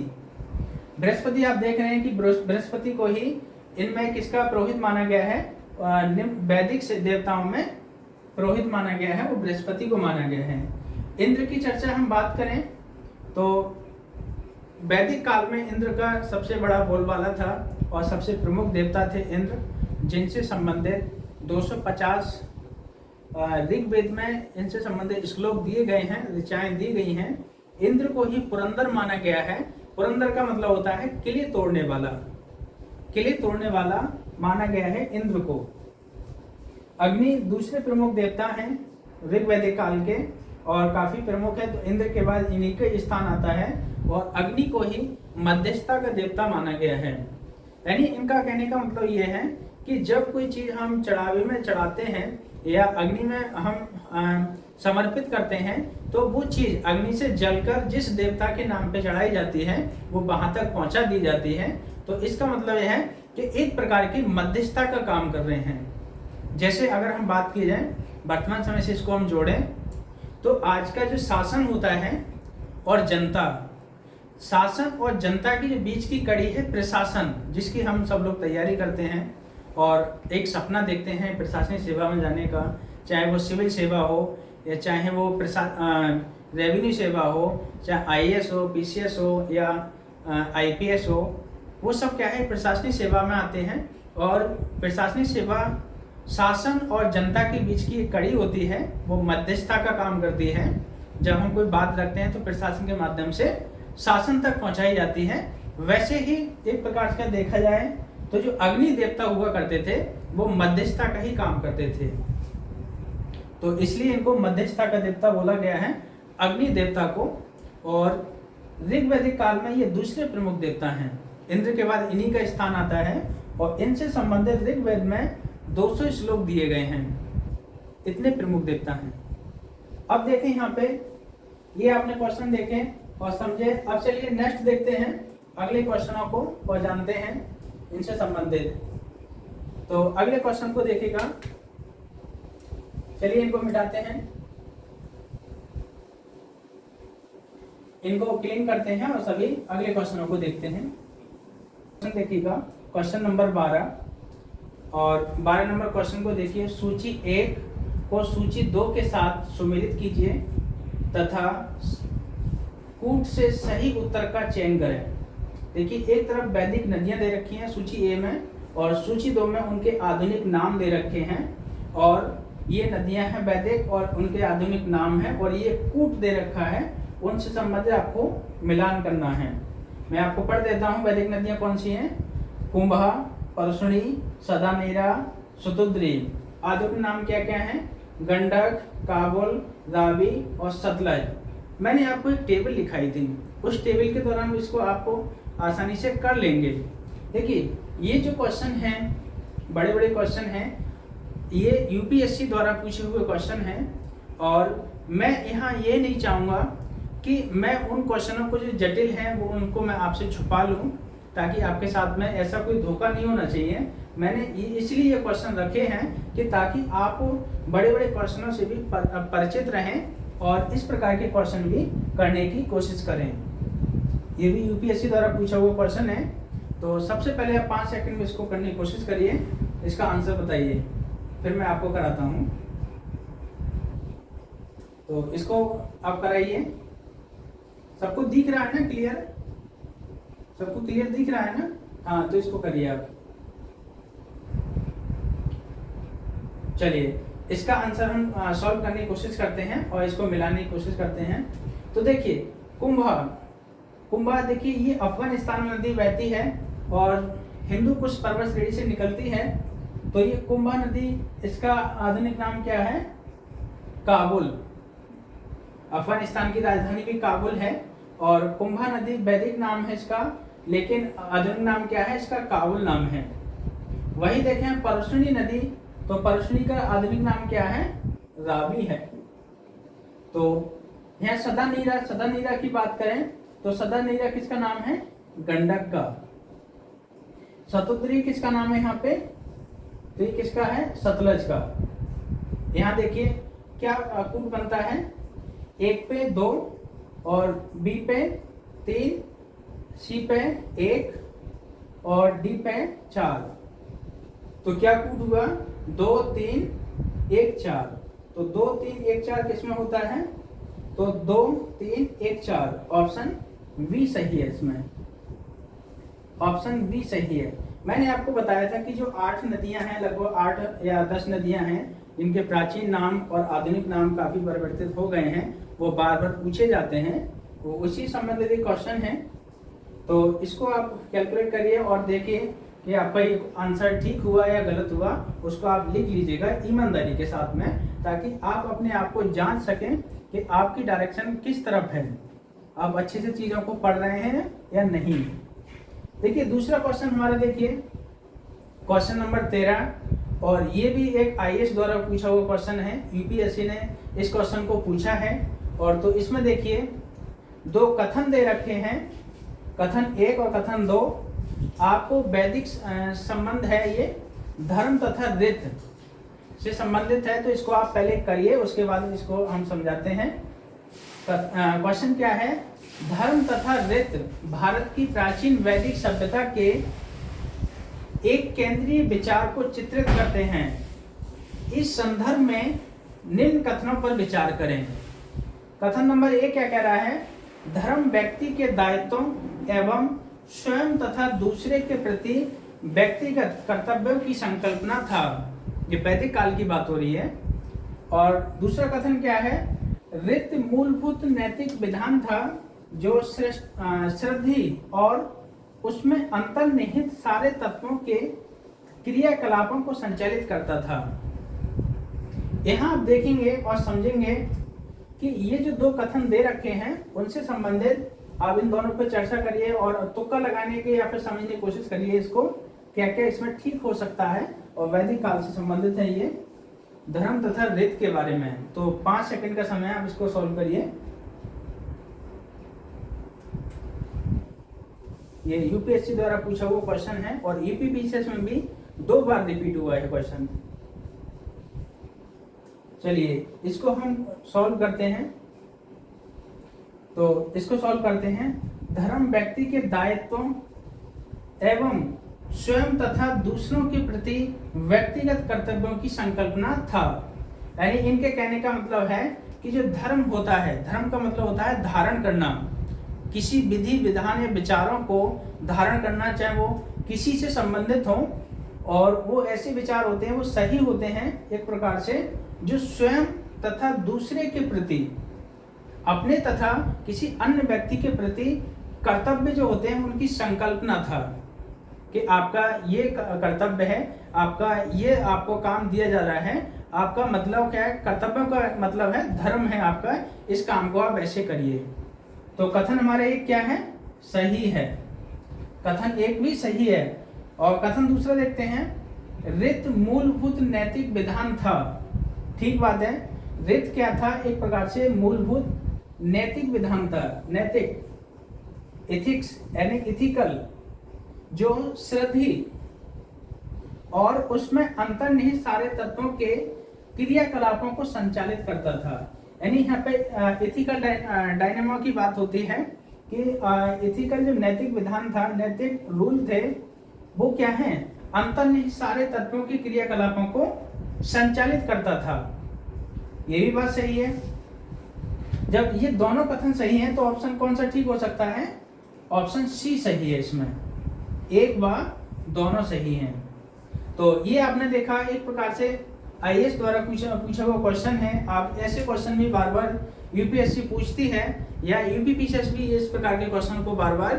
बृहस्पति आप देख रहे हैं कि बृहस्पति को ही इनमें किसका पुरोहित माना गया है, वैदिक देवताओं में पुरोहित माना गया है, वो बृहस्पति को माना गया है। इंद्र की चर्चा हम बात करें तो वैदिक काल में इंद्र का सबसे बड़ा बोलबाला था और सबसे प्रमुख देवता थे इंद्र, जिनसे संबंधित 250 ऋग्वेद में इनसे संबंधित श्लोक दिए गए हैं, ऋचाएं दी गई हैं। इंद्र को ही पुरंदर माना गया है। पुरंदर का मतलब होता है किले तोड़ने वाला, किले तोड़ने वाला माना गया है इंद्र को। अग्नि दूसरे प्रमुख देवता हैं ऋग्वैदिक काल के और काफी प्रमुख है, तो इंद्र के बाद इन्हीं का स्थान आता है और अग्नि को ही मध्यस्थता का देवता माना गया है। यानी इनका कहने का मतलब ये है कि जब कोई चीज हम चढ़ावे में चढ़ाते हैं या अग्नि में हम समर्पित करते हैं तो वो चीज अग्नि से जलकर जिस देवता के नाम पे चढ़ाई जाती है वो वहां तक पहुंचा दी जाती है। तो इसका मतलब यह है कि एक प्रकार की मध्यस्थता का काम कर रहे हैं। जैसे अगर हम बात की जाए वर्तमान समय से इसको हम जोड़ें तो आज का जो शासन होता है और जनता, शासन और जनता की जो बीच की कड़ी है प्रशासन, जिसकी हम सब लोग तैयारी करते हैं और एक सपना देखते हैं प्रशासनिक सेवा में जाने का, चाहे वो सिविल सेवा हो या चाहे वो रेवेन्यू सेवा हो, चाहे आईएएस हो, पीसीएस हो या आईपीएस हो, वो सब क्या है प्रशासनिक सेवा में आते हैं। और प्रशासनिक सेवा शासन और जनता के बीच की एक कड़ी होती है, वो मध्यस्थता का काम करती है। जब हम कोई बात रखते हैं तो प्रशासन के माध्यम से शासन तक पहुंचाई जाती है। वैसे ही एक प्रकार से देखा जाए तो जो अग्नि देवता हुआ करते थे वो मध्यस्थता का ही काम करते थे, तो इसलिए इनको मध्यस्थता का देवता बोला गया है, अग्नि देवता को। और ऋग्वैदिक काल में ये दूसरे प्रमुख देवता हैं, इंद्र के बाद इन्हीं का स्थान आता है और इनसे संबंधित ऋग्वेद में 200 श्लोक दिए गए हैं। इतने प्रमुख देवता हैं। अब देखें यहाँ पे, ये आपने क्वेश्चन देखे और समझे। अब चलिए नेक्स्ट देखते हैं अगले क्वेश्चनों को और जानते हैं इनसे संबंधित। तो अगले क्वेश्चन को देखिएगा, चलिए इनको मिटाते हैं, इनको क्लीन करते हैं और सभी अगले क्वेश्चनों को देखते हैं। देखिएगा क्वेश्चन नंबर 12 और 12 नंबर क्वेश्चन को देखिए। सूची 1 को सूची 2 के साथ सुमेलित कीजिए तथा कूट से सही उत्तर का चयन करें। देखिए एक तरफ वैदिक नदियां दे रखी हैं सूची ए में और सूची 2 में उनके आधुनिक नाम दे रखे हैं और ये नदियां हैं वैदिक और उनके आधुनिक नाम है और ये कूट दे रखा है, उनसे संबंधित आपको मिलान करना है। मैं आपको पढ़ देता हूँ वैदिक नदियां कौन सी हैं। कुंभा, परसुणी, सदानेरा, सुतुद्री। आधुनिक नाम क्या क्या हैं? गंडक, काबुल, रावी और सतलज। मैंने आपको एक टेबल लिखाई थी, उस टेबल के दौरान इसको आपको आसानी से कर लेंगे। देखिए ये जो क्वेश्चन हैं, बड़े बड़े क्वेश्चन हैं, ये यूपीएससी द्वारा पूछे हुए क्वेश्चन हैं और मैं यहाँ ये नहीं चाहूँगा कि मैं उन क्वेश्चनों को जो जटिल हैं वो उनको मैं आपसे छुपा लूँ, ताकि आपके साथ में ऐसा कोई धोखा नहीं होना चाहिए। मैंने इसलिए ये क्वेश्चन रखे हैं कि ताकि आप बड़े बड़े क्वेश्चनों से भी परिचित रहें और इस प्रकार के क्वेश्चन भी करने की कोशिश करें। ये भी यूपीएससी द्वारा पूछा हुआ क्वेश्चन है। तो सबसे पहले आप 5 सेकंड में इसको करने की कोशिश करिए, इसका आंसर बताइए, फिर मैं आपको कराता हूँ। तो इसको आप कराइए। सबको दिख रहा है ना क्लियर? सबको क्लियर दिख रहा है ना? हाँ, तो इसको करिए आप। चलिए इसका आंसर हम सॉल्व करने की कोशिश करते हैं और इसको मिलाने की कोशिश करते हैं। तो देखिए कुंभा देखिए ये अफगानिस्तान में नदी बहती है और हिंदू कुश पर्वत श्रेणी से निकलती है। तो ये कुंभा नदी, इसका आधुनिक नाम क्या है? काबुल। अफगानिस्तान की राजधानी भी काबुल है और कुंभा नदी वैदिक नाम है इसका, लेकिन आधुनिक नाम क्या है इसका? काबुल नाम है। वही देखें परसुनी नदी, तो परसुनी का आधुनिक नाम क्या है? रावी है। तो यहाँ सदा नीरा की बात करें तो सदा नीरा किसका नाम है? गंडक का। शतुद्री किसका नाम है यहाँ पे? तो ये किसका है? सतलज का। यहाँ देखिए क्या कूट बनता है, 1 पे 2 और बी पे 3, सी पे 1 और डी पे 4। तो क्या कूट हुआ? 2 3 1 4। तो 2 3 1 4 किसमें होता है? तो 2 3 1 4, ऑप्शन बी सही है। इसमें ऑप्शन बी सही है। मैंने आपको बताया था कि जो 8 नदियां हैं, लगभग 8 या 10 नदियां हैं, इनके प्राचीन नाम और आधुनिक नाम काफी परिवर्तित हो गए हैं, वो बार बार पूछे जाते हैं। वो उसी संबंधित क्वेश्चन है। तो इसको आप कैलकुलेट करिए और देखिए कि आपका आंसर ठीक हुआ या गलत हुआ, उसको आप लिख लीजिएगा ईमानदारी के साथ में, ताकि आप अपने आप को जांच सकें कि आपकी डायरेक्शन किस तरफ है, आप अच्छे से चीजों को पढ़ रहे हैं या नहीं। देखिए दूसरा क्वेश्चन हमारा, देखिए क्वेश्चन नंबर 13, और ये भी एक आईएएस द्वारा पूछा हुआ क्वेश्चन है। यूपीएससी ने इस क्वेश्चन को पूछा है। और तो इसमें देखिए 2 कथन दे रखे हैं, कथन 1 और कथन 2। आपको वैदिक संबंध है, ये धर्म तथा रीत से संबंधित है, तो इसको आप पहले करिए, उसके बाद इसको हम समझाते हैं। क्वेश्चन क्या है? धर्म तथा रीत भारत की प्राचीन वैदिक सभ्यता के एक केंद्रीय विचार को चित्रित करते हैं। इस संदर्भ में निम्न कथनों पर विचार करें। कथन नंबर 1 क्या कह रहा है? धर्म व्यक्ति के दायित्वों एवं स्वयं तथा दूसरे के प्रति व्यक्तिगत कर्तव्यों की संकल्पना था। ये वैदिक काल की बात हो रही है। और दूसरा कथन क्या है? रीत मूलभूत नैतिक विधान था जो श्रद्धि और उसमें अंतर्निहित सारे तत्वों के क्रियाकलापों को संचालित करता था। यहाँ आप देखेंगे और समझेंगे कि ये जो 2 कथन दे रखे हैं, उनसे संबंधित आप इन दोनों पर चर्चा करिए और तुक्का लगाने की या फिर समझने की कोशिश करिए इसको, क्या क्या इसमें ठीक हो सकता है। और वैदिक काल से संबंधित है ये, धर्म तथा रीत के बारे में। तो 5 सेकंड का समय, आप इसको सॉल्व करिए। ये यूपीएससी द्वारा पूछा हुआ क्वेश्चन है और यूपीपीसीएस में भी 2 बार रिपीट हुआ है क्वेश्चन। चलिए इसको हम सॉल्व करते हैं। तो इसको सॉल्व करते हैं। धर्म व्यक्ति के दायित्वों एवं स्वयं तथा दूसरों के प्रति व्यक्तिगत कर्तव्यों की संकल्पना था। यानी इनके कहने का मतलब है कि जो धर्म होता है, धर्म का मतलब होता है धारण करना, किसी विधि विधान या विचारों को धारण करना, चाहे वो किसी से संबंधित हो, और वो ऐसे विचार होते हैं, वो सही होते हैं एक प्रकार से, जो स्वयं तथा दूसरे के प्रति, अपने तथा किसी अन्य व्यक्ति के प्रति कर्तव्य जो होते हैं उनकी संकल्पना था कि आपका ये कर्तव्य है, आपका ये आपको काम दिया जा रहा है, आपका मतलब क्या है? कर्तव्यों का मतलब है धर्म है आपका, इस काम को आप ऐसे करिए। तो कथन हमारे एक क्या है? सही है। कथन 1 भी सही है। और कथन दूसरा देखते हैं। रीत मूलभूत नैतिक विधान था। ठीक बात है। रीत क्या था? एक प्रकार से मूलभूत नैतिक विधान था। नैतिक, एथिक्स यानी इथिकल, जो श्रद्धि और उसमें अंतर्निहित सारे तत्वों के क्रियाकलापों को संचालित करता था। यानी यहाँ पे एथिकल डायनामो की बात होती है कि एथिकल जो नैतिक विधान था, नैतिक रूल थे, वो क्या है? अंतर्निहित सारे तत्वों की क्रियाकलापों को संचालित करता था। ये भी बात सही है। जब ये दोनों कथन सही हैं तो ऑप्शन कौन सा ठीक हो सकता है? ऑप्शन सी सही है। इसमें एक व दोनों सही हैं। तो ये आपने देखा एक प्रकार से आईएएस द्वारा पूछा हुआ क्वेश्चन है। आप ऐसे क्वेश्चन भी बार बार यूपीएससी पूछती है या यूपीपीसीएस भी इस प्रकार के क्वेश्चन को बार बार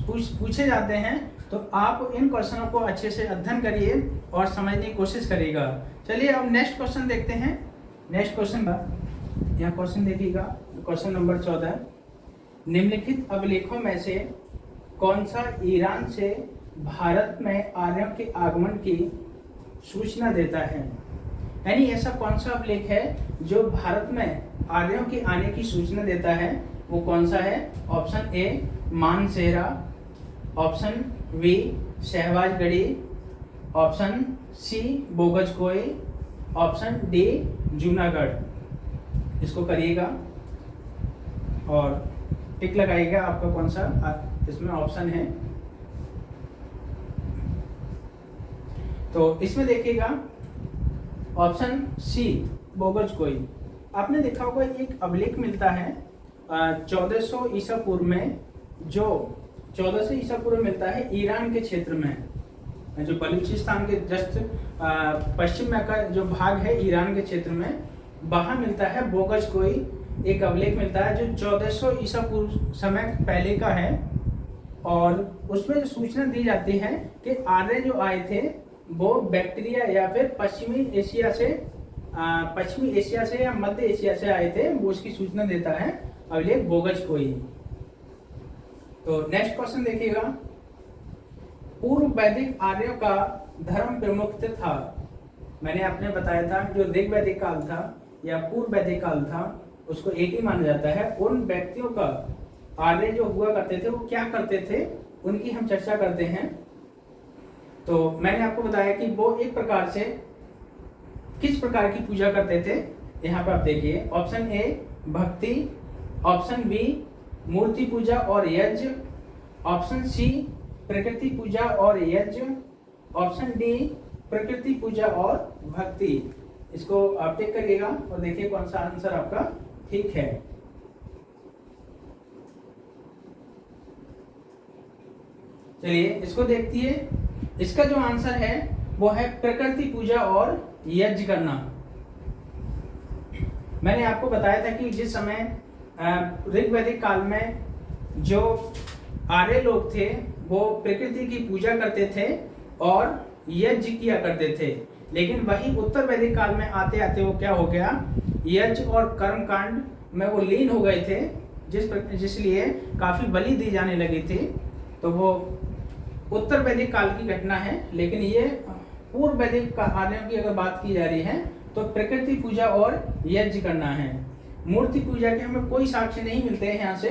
पूछे जाते हैं। तो आप इन क्वेश्चनों को अच्छे से अध्ययन करिए और समझने की कोशिश करिएगा। चलिए अब नेक्स्ट क्वेश्चन देखते हैं। नेक्स्ट क्वेश्चन यहाँ क्वेश्चन देखिएगा, क्वेश्चन नंबर 14। निम्नलिखित अभिलेखों में से कौन सा ईरान से भारत में आर्यों के आगमन की सूचना देता है। यानी ऐसा कौन सा अभिलेख है जो भारत में आर्यों के आने की सूचना देता है, वो कौन सा है? Option A Mansehra, option B Shahbazgarhi, option C Boghazkoi, option D Junagadh. इसको करिएगा और टिक लगाइएगा आपका कौन सा इसमें ऑप्शन है। तो इसमें देखिएगा ऑप्शन सी बोगजकोई। आपने देखा होगा एक अभिलेख मिलता है 1400 ईसा पूर्व में, जो 1400 ईसा पूर्व में मिलता है ईरान के क्षेत्र में, जो बलूचिस्तान के जस्ट पश्चिम में का जो भाग है ईरान के क्षेत्र में, वहाँ मिलता है बोगजकोई। एक अभिलेख मिलता है जो 1400 ईसा पूर्व समय पहले का है, और उसमें जो सूचना दी जाती है कि आर्य जो आए थे वो बैक्टीरिया या फिर पश्चिमी एशिया से या मध्य एशिया से आए थे, वो उसकी सूचना देता है अभिलेख बोगजकोई। तो नेक्स्ट क्वेश्चन देखिएगा, पूर्व वैदिक आर्यों का धर्म प्रमुख था। मैंने आपने बताया था जो ऋग वैदिक काल था या पूर्व वैदिक काल था उसको एक ही माना जाता है। उन व्यक्तियों का आर्य जो हुआ करते थे वो क्या करते थे, उनकी हम चर्चा करते हैं। तो मैंने आपको बताया कि वो एक प्रकार से किस प्रकार की पूजा करते थे। यहाँ पे आप देखिए ऑप्शन ए भक्ति, ऑप्शन बी मूर्ति पूजा और यज्ञ, ऑप्शन सी प्रकृति पूजा और यज्ञ, ऑप्शन डी प्रकृति पूजा और भक्ति। इसको आप टिक करिएगा और देखिए कौन सा आंसर आपका ठीक है। चलिए इसको देखिए, इसका जो आंसर है वो है प्रकृति पूजा और यज्ञ करना। मैंने आपको बताया था कि जिस समय ऋग्वैदिक काल में जो आर्य लोग थे वो प्रकृति की पूजा करते थे और यज्ञ किया करते थे, लेकिन वही उत्तर वैदिक काल में आते आते वो क्या हो गया, यज्ञ और कर्म कांड में वो लीन हो गए थे, जिसलिए काफी बलि दी जाने लगी थी। तो वो उत्तर वैदिक काल की घटना है, लेकिन ये पूर्व वैदिक आर्यों की अगर बात की जा रही है तो प्रकृति पूजा और यज्ञ करना है। मूर्ति पूजा के हमें कोई साक्ष्य नहीं मिलते हैं यहाँ से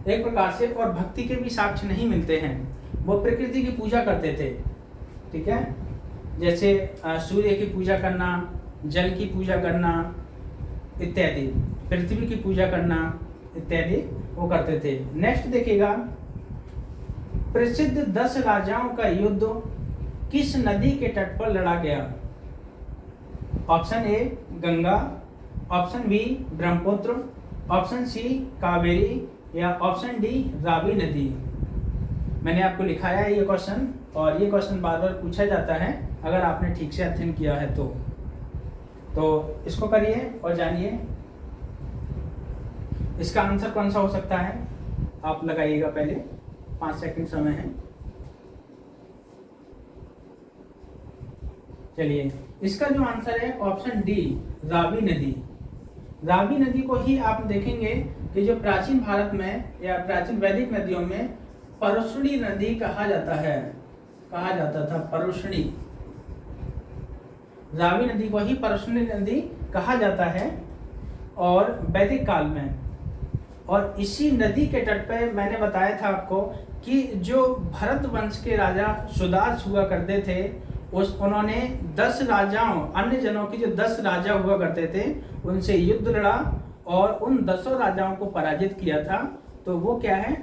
एक प्रकार से, और भक्ति के भी साक्ष्य नहीं मिलते हैं। वो प्रकृति की पूजा करते थे, ठीक है, जैसे सूर्य की पूजा करना, जल की पूजा करना इत्यादि, पृथ्वी की पूजा करना इत्यादि वो करते थे। नेक्स्ट देखिएगा, प्रसिद्ध 10 राजाओं का युद्ध किस नदी के तट पर लड़ा गया? Option A Ganga, option B Brahmaputra, option C Kaveri या ऑप्शन डी रावी नदी। मैंने आपको लिखाया है ये क्वेश्चन, और ये क्वेश्चन बार बार पूछा जाता है अगर आपने ठीक से अध्ययन किया है तो इसको करिए और जानिए इसका आंसर कौन सा हो सकता है। आप लगाइएगा, पहले 5 सेकंड समय है। चलिए इसका जो आंसर है ऑप्शन डी रावी नदी। रावी नदी को ही आप देखेंगे कि जो प्राचीन भारत में या प्राचीन वैदिक नदियों में परुष्णी नदी कहा जाता था परुष्णी। रावी नदी को ही परुष्णी नदी कहा जाता है और वैदिक काल में। और इसी नदी के तट पर मैंने बताया था आपको कि जो भरत वंश के राजा सुदास हुआ करते थे, उन्होंने 10 राजाओं, अन्य जनों की जो 10 राजा हुआ करते थे उनसे युद्ध लड़ा और उन 10 राजाओं को पराजित किया था। तो वो क्या है,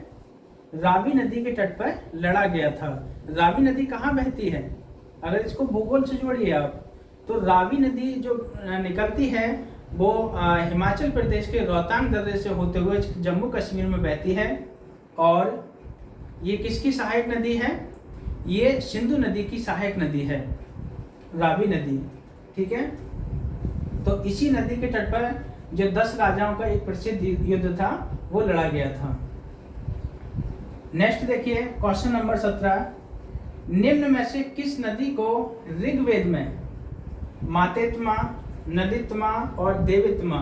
रावी नदी के तट पर लड़ा गया था। रावी नदी कहाँ बहती है, अगर इसको भूगोल से जोड़िए आप, तो रावी नदी जो निकलती है वो हिमाचल प्रदेश के रोहतांग दर्रे से होते हुए जम्मू कश्मीर में बहती है। और ये किसकी सहायक नदी है, ये सिंधु नदी की सहायक नदी है रावी नदी, ठीक है। तो इसी नदी के तट पर जो 10 राजाओं का एक प्रसिद्ध युद्ध था वो लड़ा गया था। नेक्स्ट देखिए क्वेश्चन नंबर 17, निम्न में से किस नदी को ऋग्वेद में मातेत्मा, नदीत्मा और देवित्मा,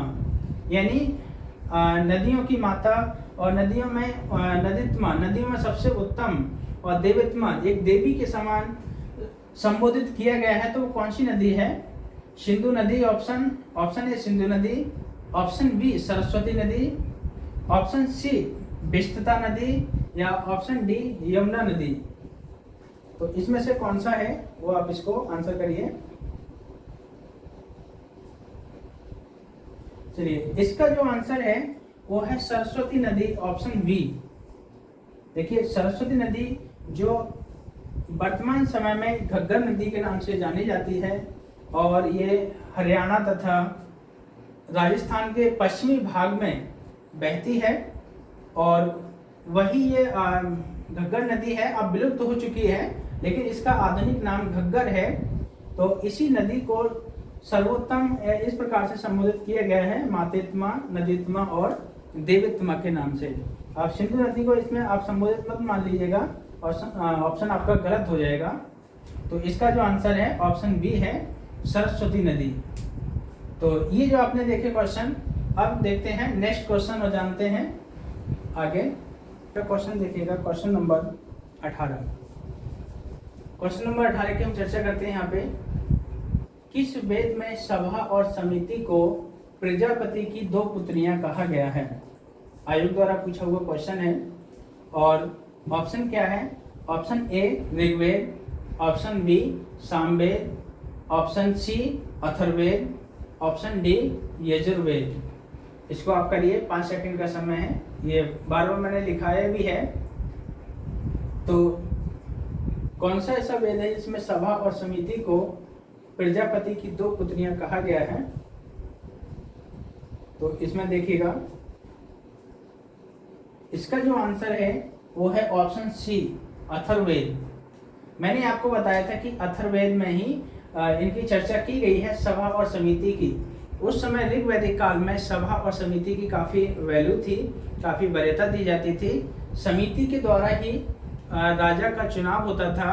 यानी नदियों की माता और नदियों में नदीत्मा, नदियों में सबसे उत्तम, और देवित्मा एक देवी के समान संबोधित किया गया है तो वो कौन सी नदी है? सिंधु नदी, ऑप्शन ए सिंधु नदी, ऑप्शन बी सरस्वती नदी, ऑप्शन सी विस्तृता नदी, या ऑप्शन डी यमुना नदी। तो इसमें से कौन सा है वो आप इसको आंसर करिए। चलिए, इसका जो आंसर है वो है सरस्वती नदी, ऑप्शन बी। देखिए, सरस्वती नदी जो वर्तमान समय में घग्गर नदी के नाम से जानी जाती है और ये हरियाणा तथा राजस्थान के पश्चिमी भाग में बहती है और वही ये घग्गर नदी है, अब विलुप्त हो चुकी है, लेकिन इसका आधुनिक नाम घग्गर है। तो इसी नदी को सर्वोत्तम इस प्रकार से संबोधित किया गया है, मातेत्मा, नदीत्मा और देवीत्मा के नाम से। आप सिंधु नदी को इसमें आप संबोधित मत मान लीजिएगा, ऑप्शन आपका गलत हो जाएगा। तो इसका जो आंसर है ऑप्शन बी है सरस्वती नदी। तो ये जो आपने देखे क्वेश्चन, अब देखते हैं नेक्स्ट क्वेश्चन और जानते हैं आगे का क्वेश्चन। देखिएगा क्वेश्चन नंबर 18। क्वेश्चन नंबर 18 की हम चर्चा करते हैं यहाँ पे। किस वेद में सभा और समिति को प्रजापति की 2 पुत्रियां कहा गया है? आयोग द्वारा पूछा हुआ क्वेश्चन है और ऑप्शन क्या है? Option A Rigveda, option B Samaveda, option C Atharvaveda, option D Yajurveda. इसको आप करिए, 5 सेकंड का समय है, ये बार बार मैंने लिखाया भी है। तो कौन सा ऐसा वेद है जिसमें सभा और समिति को प्रजापति की 2 पुत्रियां कहा गया है? तो इसमें देखिएगा, इसका जो आंसर है वो है ऑप्शन सी अथर्ववेद। मैंने आपको बताया था कि अथर्ववेद में ही इनकी चर्चा की गई है, सभा और समिति की। उस समय ऋग्वैदिक काल में सभा और समिति की काफ़ी वैल्यू थी, काफ़ी वरीयता दी जाती थी। समिति के द्वारा ही राजा का चुनाव होता था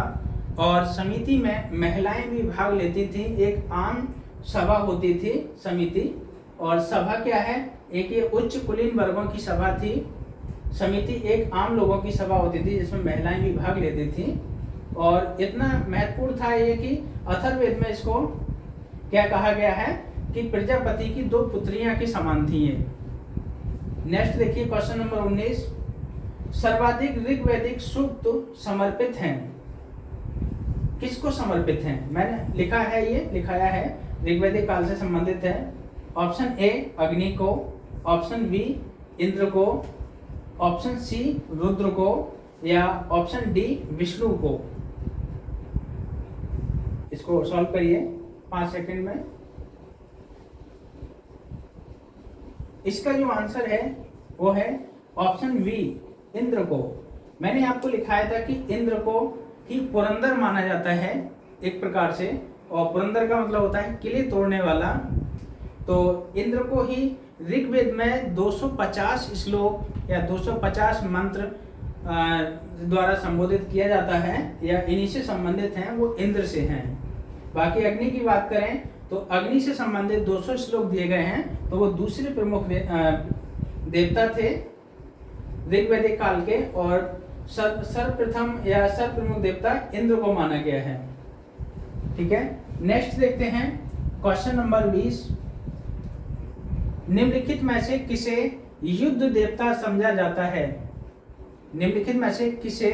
और समिति में महिलाएं भी भाग लेती थी। एक आम सभा होती थी समिति, और सभा क्या है? एक ये उच्च कुलीन वर्गों की सभा थी। समिति एक आम लोगों की सभा होती थी जिसमें महिलाएं भी भाग लेती थी। और इतना महत्वपूर्ण था ये कि अथर्ववेद में इसको क्या कहा गया है कि प्रजापति की 2 पुत्रियां के समान थी ये। नेक्स्ट देखिए क्वेश्चन नंबर 19। सर्वाधिक ऋग्वैदिक सूक्त समर्पित हैं, किसको समर्पित हैं? मैंने लिखा है, ये लिखाया है, ऋग्वैदिक काल से संबंधित है। ऑप्शन ए अग्नि को, ऑप्शन बी इंद्र को, ऑप्शन सी रुद्र को, या ऑप्शन डी विष्णु को। इसको सॉल्व करिए 5 सेकंड में। इसका जो आंसर है वो है ऑप्शन बी इंद्र को। मैंने आपको लिखाया था कि इंद्र को ही पुरंदर माना जाता है एक प्रकार से, और पुरंदर का मतलब होता है किले तोड़ने वाला। तो इंद्र को ही ऋग्वेद में 250 श्लोक या 250 मंत्र द्वारा संबोधित किया जाता है, या इन्हीं से संबंधित हैं, वो इंद्र से हैं। बाकी अग्नि की बात करें तो अग्नि से संबंधित 200 श्लोक दिए गए हैं, तो वो दूसरे प्रमुख देवता थे ऋग्वैदिक काल के, और सर्वप्रथम या सर्वप्रमुख देवता इंद्र को माना गया है। ठीक है, नेक्स्ट देखते हैं क्वेश्चन नंबर 20। निम्नलिखित में से किसे युद्ध देवता समझा जाता है? निम्नलिखित में से किसे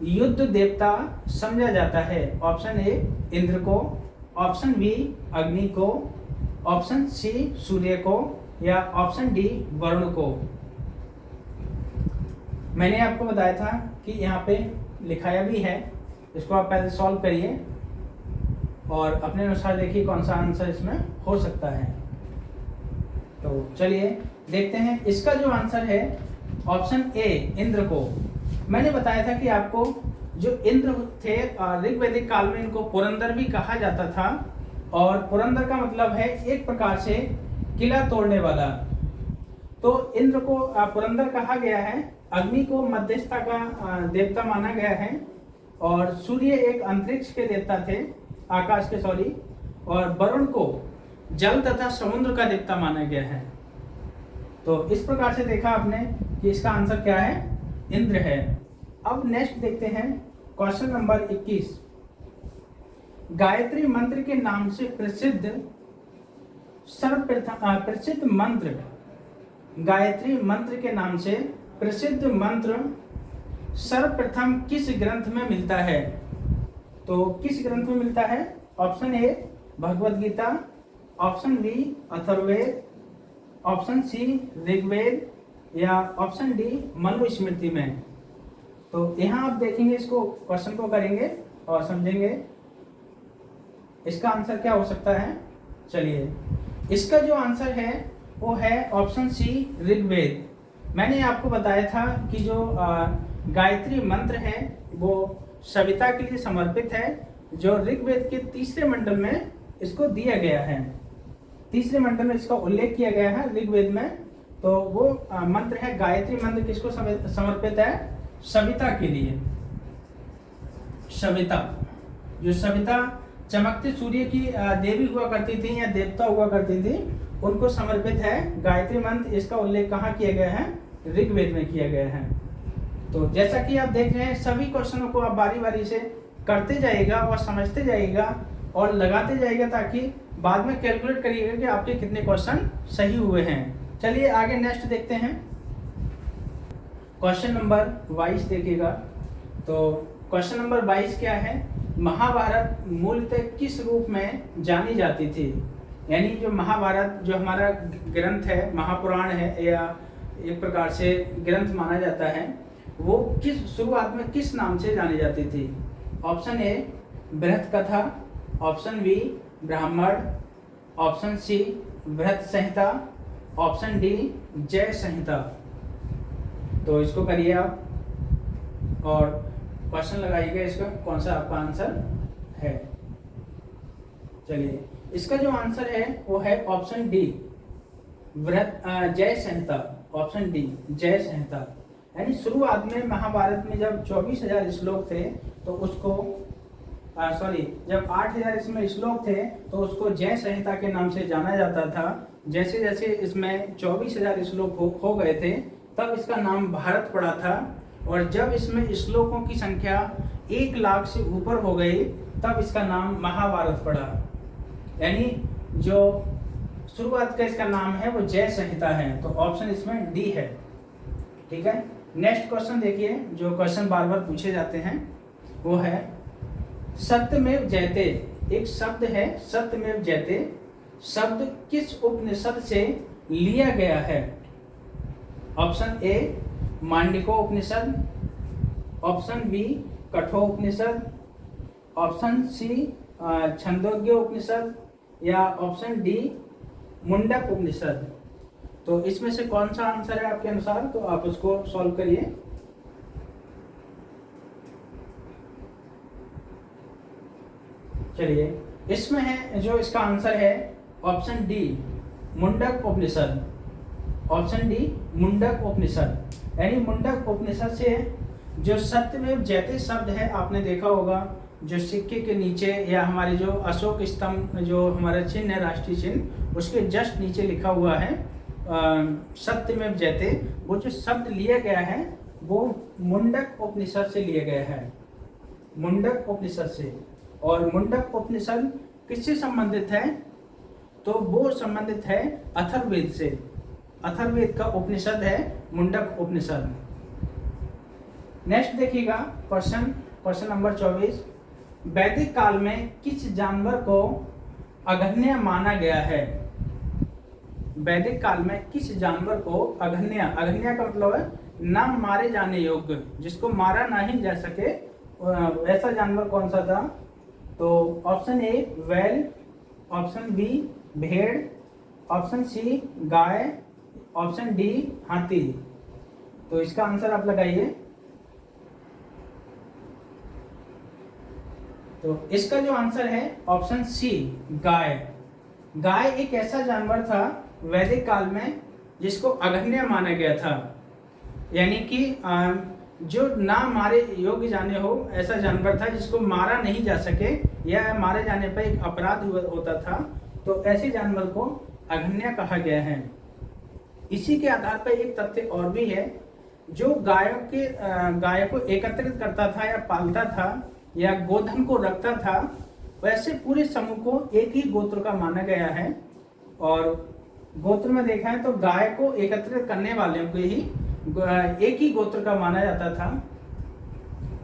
युद्ध देवता समझा जाता है? ऑप्शन ए इंद्र को, ऑप्शन बी अग्नि को, ऑप्शन सी सूर्य को, या ऑप्शन डी वरुण को। मैंने आपको बताया था कि यहाँ पे लिखाया भी है, इसको आप पहले सॉल्व करिए और अपने अनुसार देखिए कौन सा आंसर इसमें हो सकता है। तो चलिए देखते हैं, इसका जो आंसर है ऑप्शन ए इंद्र को। मैंने बताया था कि आपको जो इंद्र थे ऋग्वैदिक काल में इनको पुरंदर भी कहा जाता था, और पुरंदर का मतलब है एक प्रकार से किला तोड़ने वाला। तो इंद्र को पुरंदर कहा गया है। अग्नि को मध्यस्थता का देवता माना गया है, और सूर्य एक अंतरिक्ष के देवता थे, आकाश के सॉरी, और वरुण को जल तथा समुद्र का देवता माना गया है। तो इस प्रकार से देखा आपने कि इसका आंसर क्या है? इंद्र है। अब नेक्स्ट देखते हैं क्वेश्चन नंबर 21। गायत्री मंत्र के नाम से प्रसिद्ध सर्वप्रथम प्रसिद्ध मंत्र, गायत्री मंत्र के नाम से प्रसिद्ध मंत्र सर्वप्रथम किस ग्रंथ में मिलता है? तो किस ग्रंथ में मिलता है? Option A Bhagavad Gita, option B Atharvaveda, option C Rigveda या ऑप्शन डी मनुस्मृति में। तो यहाँ आप देखेंगे, इसको क्वेश्चन को करेंगे और समझेंगे इसका आंसर क्या हो सकता है। चलिए, इसका जो आंसर है वो है ऑप्शन सी ऋग्वेद। मैंने आपको बताया था कि जो गायत्री मंत्र है वो सविता के लिए समर्पित है, जो ऋग्वेद के तीसरे मंडल में इसको दिया गया है, तीसरे मंडल में इसका उल्लेख किया गया है ऋग्वेद में। तो वो मंत्र है गायत्री मंत्र, किसको समर्पित है? सविता के लिए। सविता, जो सविता चमकते सूर्य की देवी हुआ करती थी या देवता हुआ करती थी, उनको समर्पित है गायत्री मंत्र। इसका उल्लेख कहाँ किया गया है? ऋग्वेद में किया गया है। तो जैसा कि आप देख रहे हैं, सभी क्वेश्चनों को आप बारी बारी से करते जाइएगा और समझते जाइएगा और लगाते जाइएगा, ताकि बाद में कैलकुलेट करिएगा कि आपके कितने क्वेश्चन सही हुए हैं। चलिए आगे नेक्स्ट देखते हैं। क्वेश्चन नंबर 22 देखिएगा। तो क्वेश्चन नंबर 22 क्या है? महाभारत मूलतः किस रूप में जानी जाती थी? यानी जो महाभारत जो हमारा ग्रंथ है, महापुराण है या एक प्रकार से ग्रंथ माना जाता है, वो किस शुरुआत में किस नाम से जानी जाती थी? ऑप्शन ए बृहत कथा, ऑप्शन बी ब्राह्मण, ऑप्शन सी बृहत संहिता, ऑप्शन डी जय संहिता। तो इसको करिए आप और क्वेश्चन लगाइएगा, इसका कौन सा आपका आंसर है। चलिए, इसका जो आंसर है वो है ऑप्शन डी जय संहिता। ऑप्शन डी जय संहिता। यानी शुरुआत में महाभारत में जब 24,000 श्लोक थे तो उसको जब 8,000 इसमें श्लोक थे तो उसको जय संहिता के नाम से जाना जाता था। जैसे जैसे इसमें 24,000 श्लोक हो गए थे तब इसका नाम भारत पड़ा था, और जब इसमें श्लोकों की संख्या 1 लाख से ऊपर हो गई तब इसका नाम महाभारत पड़ा। यानी जो शुरुआत का इसका नाम है वो जय संहिता है। तो ऑप्शन इसमें डी है। ठीक है, नेक्स्ट क्वेश्चन देखिए, जो क्वेश्चन बार बार पूछे जाते हैं वो है सत्यमेव जयते। एक शब्द है सत्यमेव जयते, शब्द किस उपनिषद से लिया गया है? Option A Mandukya Upanishad, option B Kathopanishad, option C Chandogya Upanishad या ऑप्शन डी मुंडक उपनिषद। तो इसमें से कौन सा आंसर है आपके अनुसार? तो आप उसको सॉल्व करिए। चलिए, इसमें है जो इसका आंसर है ऑप्शन डी मुंडक उपनिषद। ऑप्शन डी मुंडक उपनिषद। यानी मुंडक उपनिषद से जो सत्यमेव जयते शब्द है, आपने देखा होगा जो सिक्के के नीचे या हमारे जो अशोक स्तंभ जो हमारा चिन्ह है, राष्ट्रीय चिन्ह, उसके जस्ट नीचे लिखा हुआ है सत्यमेव जयते। वो जो शब्द लिया गया है वो मुंडक उपनिषद से लिया गया है, मुंडक उपनिषद से। और मुंडक उपनिषद किससे संबंधित है? तो वो संबंधित है अथर्ववेद से। अथर्ववेद का उपनिषद है मुंडक उपनिषद। नेक्स्ट देखिएगा क्वेश्चन नंबर 24। वैदिक काल में किस जानवर को अघन्य माना गया है? वैदिक काल में किस जानवर को अघन्य का मतलब है न मारे जाने योग्य, जिसको मारा नहीं जा सके, ऐसा जानवर कौन सा था? तो ऑप्शन ए बैल, ऑप्शन बी भेड़, ऑप्शन सी गाय, ऑप्शन डी हाथी। तो इसका आंसर आप लगाइए। तो इसका जो आंसर है ऑप्शन सी गाय। गाय एक ऐसा जानवर था वैदिक काल में जिसको अघन्य माना गया था, यानी कि जो ना मारे योग्य जाने हो ऐसा जानवर था, जिसको मारा नहीं जा सके या मारे जाने पर एक अपराध होता था, तो ऐसे जानवर को अघन्य कहा गया है। इसी के आधार पर एक तथ्य और भी है, जो गायों को एकत्रित करता था या पालता था या गोधन को रखता था, वैसे पूरे समूह को एक ही गोत्र का माना गया है। और गोत्र में देखा है तो गाय को एकत्रित करने वाले को ही एक ही गोत्र का माना जाता था।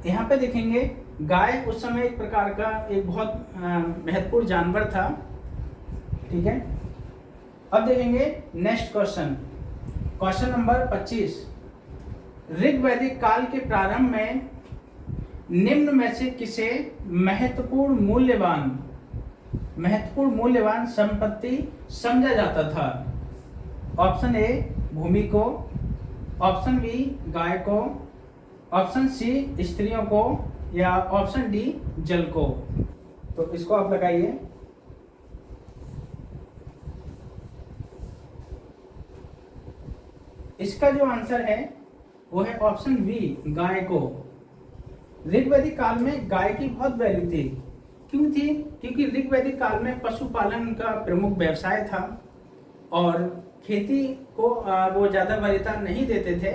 यहाँ पे देखेंगे गाय उस समय एक प्रकार का एक बहुत महत्वपूर्ण जानवर था। ठीक है, अब देखेंगे नेक्स्ट क्वेश्चन, क्वेश्चन नंबर 25। ऋग्वैदिक काल के प्रारंभ में निम्न में से किसे महत्वपूर्ण मूल्यवान संपत्ति समझा जाता था? ऑप्शन ए भूमि को, ऑप्शन बी गाय को, ऑप्शन सी स्त्रियों को, या ऑप्शन डी जल को। तो इसको आप लगाइए। इसका जो आंसर है वो है ऑप्शन बी गाय को। ऋग्वैदिक काल में गाय की बहुत वैल्यू थी। क्यों थी? क्योंकि ऋग्वैदिक काल में पशुपालन का प्रमुख व्यवसाय था और खेती को वो ज़्यादा वरीयता नहीं देते थे।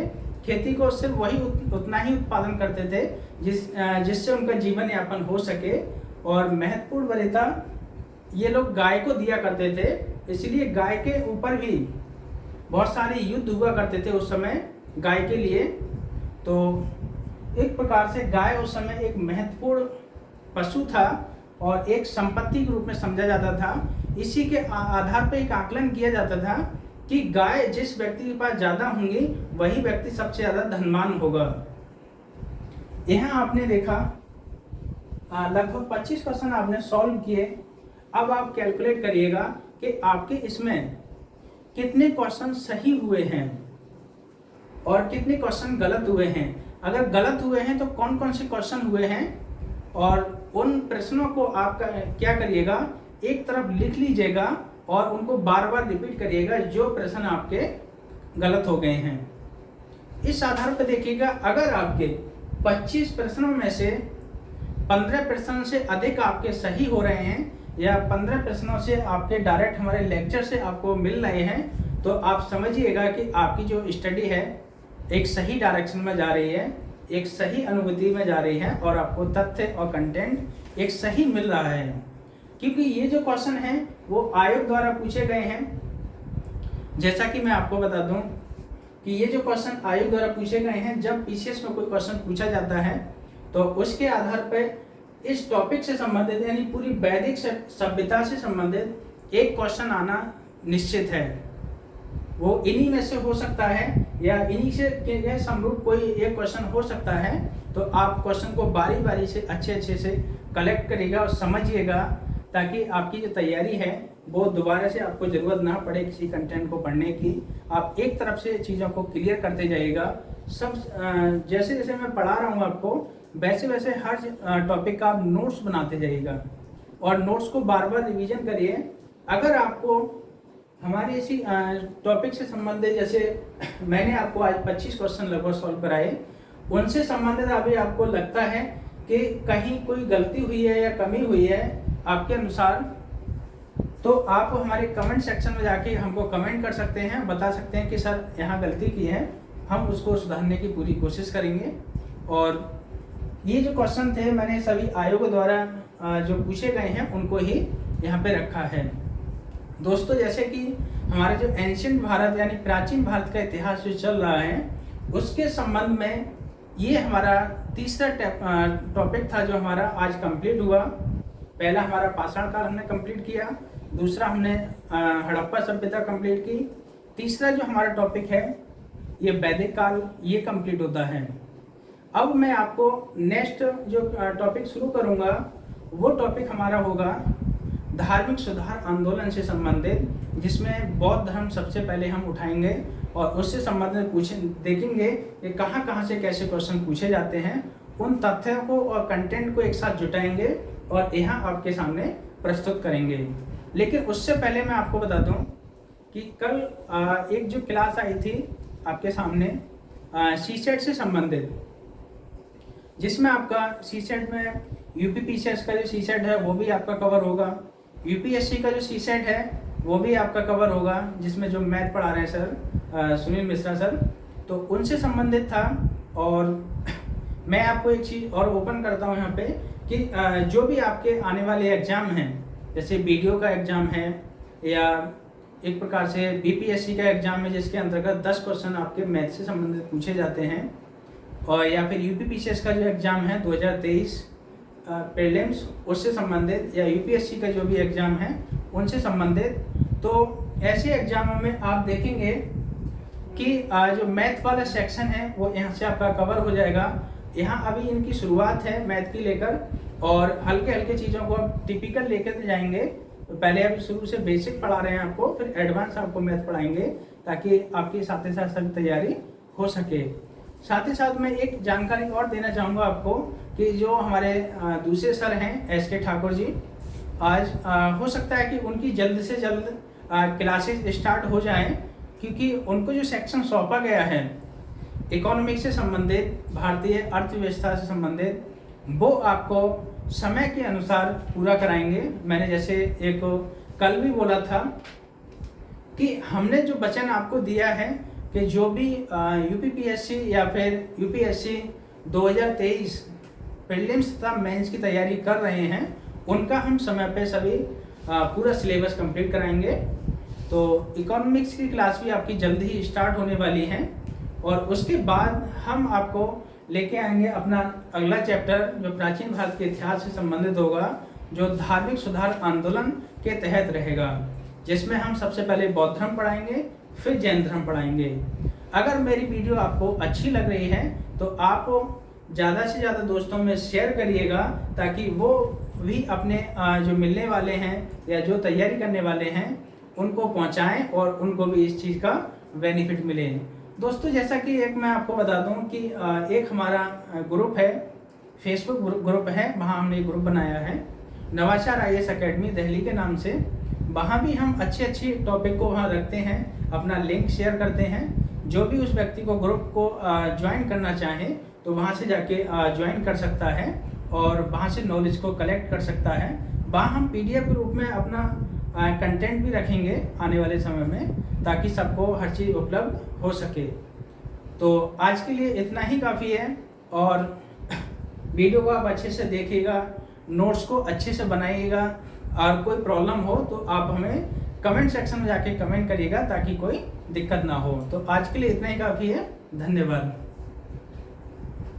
खेती को सिर्फ वही उतना ही उत्पादन करते थे जिससे उनका जीवन यापन हो सके, और महत्वपूर्ण वरीयता ये लोग गाय को दिया करते थे। इसलिए गाय के ऊपर भी बहुत सारे युद्ध हुआ करते थे उस समय गाय के लिए। तो एक प्रकार से गाय उस समय एक महत्वपूर्ण पशु था और एक संपत्ति के रूप में समझा जाता था। इसी के आधार पर एक आकलन किया जाता था कि गाय जिस व्यक्ति के पास ज़्यादा होंगी वही व्यक्ति सबसे ज़्यादा धनवान होगा। यहाँ आपने देखा लगभग 25 क्वेश्चन आपने सॉल्व किए। अब आप कैलकुलेट करिएगा कि आपके इसमें कितने क्वेश्चन सही हुए हैं और कितने क्वेश्चन गलत हुए हैं। अगर गलत हुए हैं तो कौन कौन से क्वेश्चन हुए हैं, और उन प्रश्नों को आप क्या करिएगा, एक तरफ लिख लीजिएगा और उनको बार बार रिपीट करिएगा जो प्रश्न आपके गलत हो गए हैं। इस आधार पर देखिएगा, अगर आपके 25 प्रश्नों में से 15 प्रश्न से अधिक आपके सही हो रहे हैं या 15 प्रश्नों से आपके डायरेक्ट हमारे लेक्चर से आपको मिल रहे हैं, तो आप समझिएगा कि आपकी जो स्टडी है एक सही डायरेक्शन में जा रही है, एक सही अनुभूति में जा रही है और आपको तथ्य और कंटेंट एक सही मिल रहा है। क्योंकि ये जो क्वेश्चन हैं वो आयोग द्वारा पूछे गए हैं। जैसा कि मैं आपको बता दूं कि ये जो क्वेश्चन आयोग द्वारा पूछे गए हैं, जब पीसीएस में कोई क्वेश्चन पूछा जाता है तो उसके आधार पर इस टॉपिक से संबंधित यानी पूरी वैदिक सभ्यता से संबंधित एक क्वेश्चन आना निश्चित है। वो इन्हीं में से हो सकता है या इन्हीं से समरूप कोई एक क्वेश्चन हो सकता है। तो आप क्वेश्चन को बारी बारी से अच्छे से कलेक्ट करिएगा और समझिएगा, ताकि आपकी जो तैयारी है वो दोबारा से आपको ज़रूरत ना पड़े किसी कंटेंट को पढ़ने की। आप एक तरफ से चीज़ों को क्लियर करते जाइएगा। सब जैसे जैसे मैं पढ़ा रहा हूँ आपको वैसे वैसे हर टॉपिक का आप नोट्स बनाते जाइएगा और नोट्स को बार बार रिवीजन करिए। अगर आपको हमारे इसी टॉपिक से संबंधित, जैसे मैंने आपको आज 25 क्वेश्चन लगभग सॉल्व कराए, उनसे संबंधित अभी आपको लगता है कि कहीं कोई गलती हुई है या कमी हुई है आपके अनुसार, तो आप हमारे कमेंट सेक्शन में जाके हमको कमेंट कर सकते हैं, बता सकते हैं कि सर यहाँ गलती की है, हम उसको सुधारने की पूरी कोशिश करेंगे। और ये जो क्वेश्चन थे मैंने सभी आयोग द्वारा जो पूछे गए हैं उनको ही यहाँ पे रखा है। दोस्तों, जैसे कि हमारे जो एंशिएंट भारत यानी प्राचीन भारत का इतिहास जो चल रहा है उसके संबंध में ये हमारा तीसरा टॉपिक था जो हमारा आज कंप्लीट हुआ। पहला हमारा पाषाण काल हमने कंप्लीट किया, दूसरा हमने हड़प्पा सभ्यता कंप्लीट की, तीसरा जो हमारा टॉपिक है ये वैदिक काल, ये कंप्लीट होता है। अब मैं आपको नेक्स्ट जो टॉपिक शुरू करूँगा वो टॉपिक हमारा होगा धार्मिक सुधार आंदोलन से संबंधित, जिसमें बौद्ध धर्म सबसे पहले हम उठाएंगे और उससे संबंधित देखेंगे कि कहाँ कहाँ से कैसे क्वेश्चन पूछे जाते हैं। उन तथ्यों को और कंटेंट को एक साथ जुटाएंगे और यहाँ आपके सामने प्रस्तुत करेंगे। लेकिन उससे पहले मैं आपको बता दूं कि कल एक जो क्लास आई थी आपके सामने सीसेट से संबंधित, जिसमें आपका सीसेट में यूपीपीसीएस का जो सीसेट है वो भी आपका कवर होगा, यूपीएससी का जो सीसेट है वो भी आपका कवर होगा, जिसमें जो मैथ पढ़ा रहे हैं सर सुनील मिश्रा सर, तो उनसे संबंधित था। और मैं आपको एक चीज़ और ओपन करता हूँ यहाँ पे कि जो भी आपके आने वाले एग्ज़ाम हैं, जैसे बीडीओ का एग्ज़ाम है या एक प्रकार से बीपीएससी का एग्ज़ाम है जिसके अंतर्गत 10 क्वेश्चन आपके मैथ से संबंधित पूछे जाते हैं, और या फिर यूपीपीसीएस का जो एग्ज़ाम है 2023 प्रीलिम्स उससे संबंधित, या यूपीएससी का जो भी एग्ज़ाम है उनसे संबंधित, तो ऐसे एग्ज़ामों में आप देखेंगे कि जो मैथ वाला सेक्शन है वो यहाँ से आपका कवर हो जाएगा। यहाँ अभी इनकी शुरुआत है मैथ की लेकर, और हल्के हल्के चीज़ों को आप टिपिकल लेकर जाएंगे। तो पहले अभी शुरू से बेसिक पढ़ा रहे हैं आपको, फिर एडवांस आपको मैथ पढ़ाएंगे ताकि आपकी साथ ही साथ सभी तैयारी हो सके। साथ ही साथ मैं एक जानकारी और देना चाहूँगा आपको कि जो हमारे दूसरे सर हैं एसके ठाकुर जी, आज हो सकता है कि उनकी जल्द से जल्द क्लासेस स्टार्ट हो जाएं, क्योंकि उनको जो सेक्शन सौंपा गया है इकोनॉमिक्स से संबंधित, भारतीय अर्थव्यवस्था से संबंधित, वो आपको समय के अनुसार पूरा कराएंगे। मैंने जैसे एक कल भी बोला था कि हमने जो वचन आपको दिया है कि जो भी यूपीपीएससी या फिर यूपीएससी 2023 प्रीलिम्स तथा मेंस की तैयारी कर रहे हैं, उनका हम समय पे सभी पूरा सिलेबस कंप्लीट कराएंगे। तो इकोनॉमिक्स की क्लास भी आपकी जल्द ही स्टार्ट होने वाली है, और उसके बाद हम आपको लेके आएंगे अपना अगला चैप्टर जो प्राचीन भारत के इतिहास से संबंधित होगा, जो धार्मिक सुधार आंदोलन के तहत रहेगा, जिसमें हम सबसे पहले बौद्ध धर्म पढ़ाएंगे, फिर जैन धर्म पढ़ाएंगे। अगर मेरी वीडियो आपको अच्छी लग रही है तो आप ज़्यादा से ज़्यादा दोस्तों में शेयर करिएगा, ताकि वो भी अपने जो मिलने वाले हैं या जो तैयारी करने वाले हैं उनको पहुंचाएं और उनको भी इस चीज़ का बेनिफिट मिले। दोस्तों, जैसा कि एक मैं आपको बता दूं कि एक हमारा ग्रुप है, फेसबुक ग्रुप है, वहाँ हमने एक ग्रुप बनाया है नवाचार आईएएस एकेडमी दिल्ली के नाम से। वहाँ भी हम अच्छे टॉपिक को वहाँ रखते हैं, अपना लिंक शेयर करते हैं। जो भी उस व्यक्ति को ग्रुप को ज्वाइन करना चाहे तो वहाँ से जाके ज्वाइन कर सकता है और वहाँ से नॉलेज को कलेक्ट कर सकता है। वहाँ हम पीडीएफ के रूप में अपना कंटेंट भी रखेंगे आने वाले समय में, ताकि सबको हर चीज़ उपलब्ध हो सके। तो आज के लिए इतना ही काफ़ी है, और वीडियो को आप अच्छे से देखिएगा, नोट्स को अच्छे से बनाइएगा, और कोई प्रॉब्लम हो तो आप हमें कमेंट सेक्शन में जाके कमेंट करिएगा ताकि कोई दिक्कत ना हो। तो आज के लिए इतना ही काफ़ी है। धन्यवाद।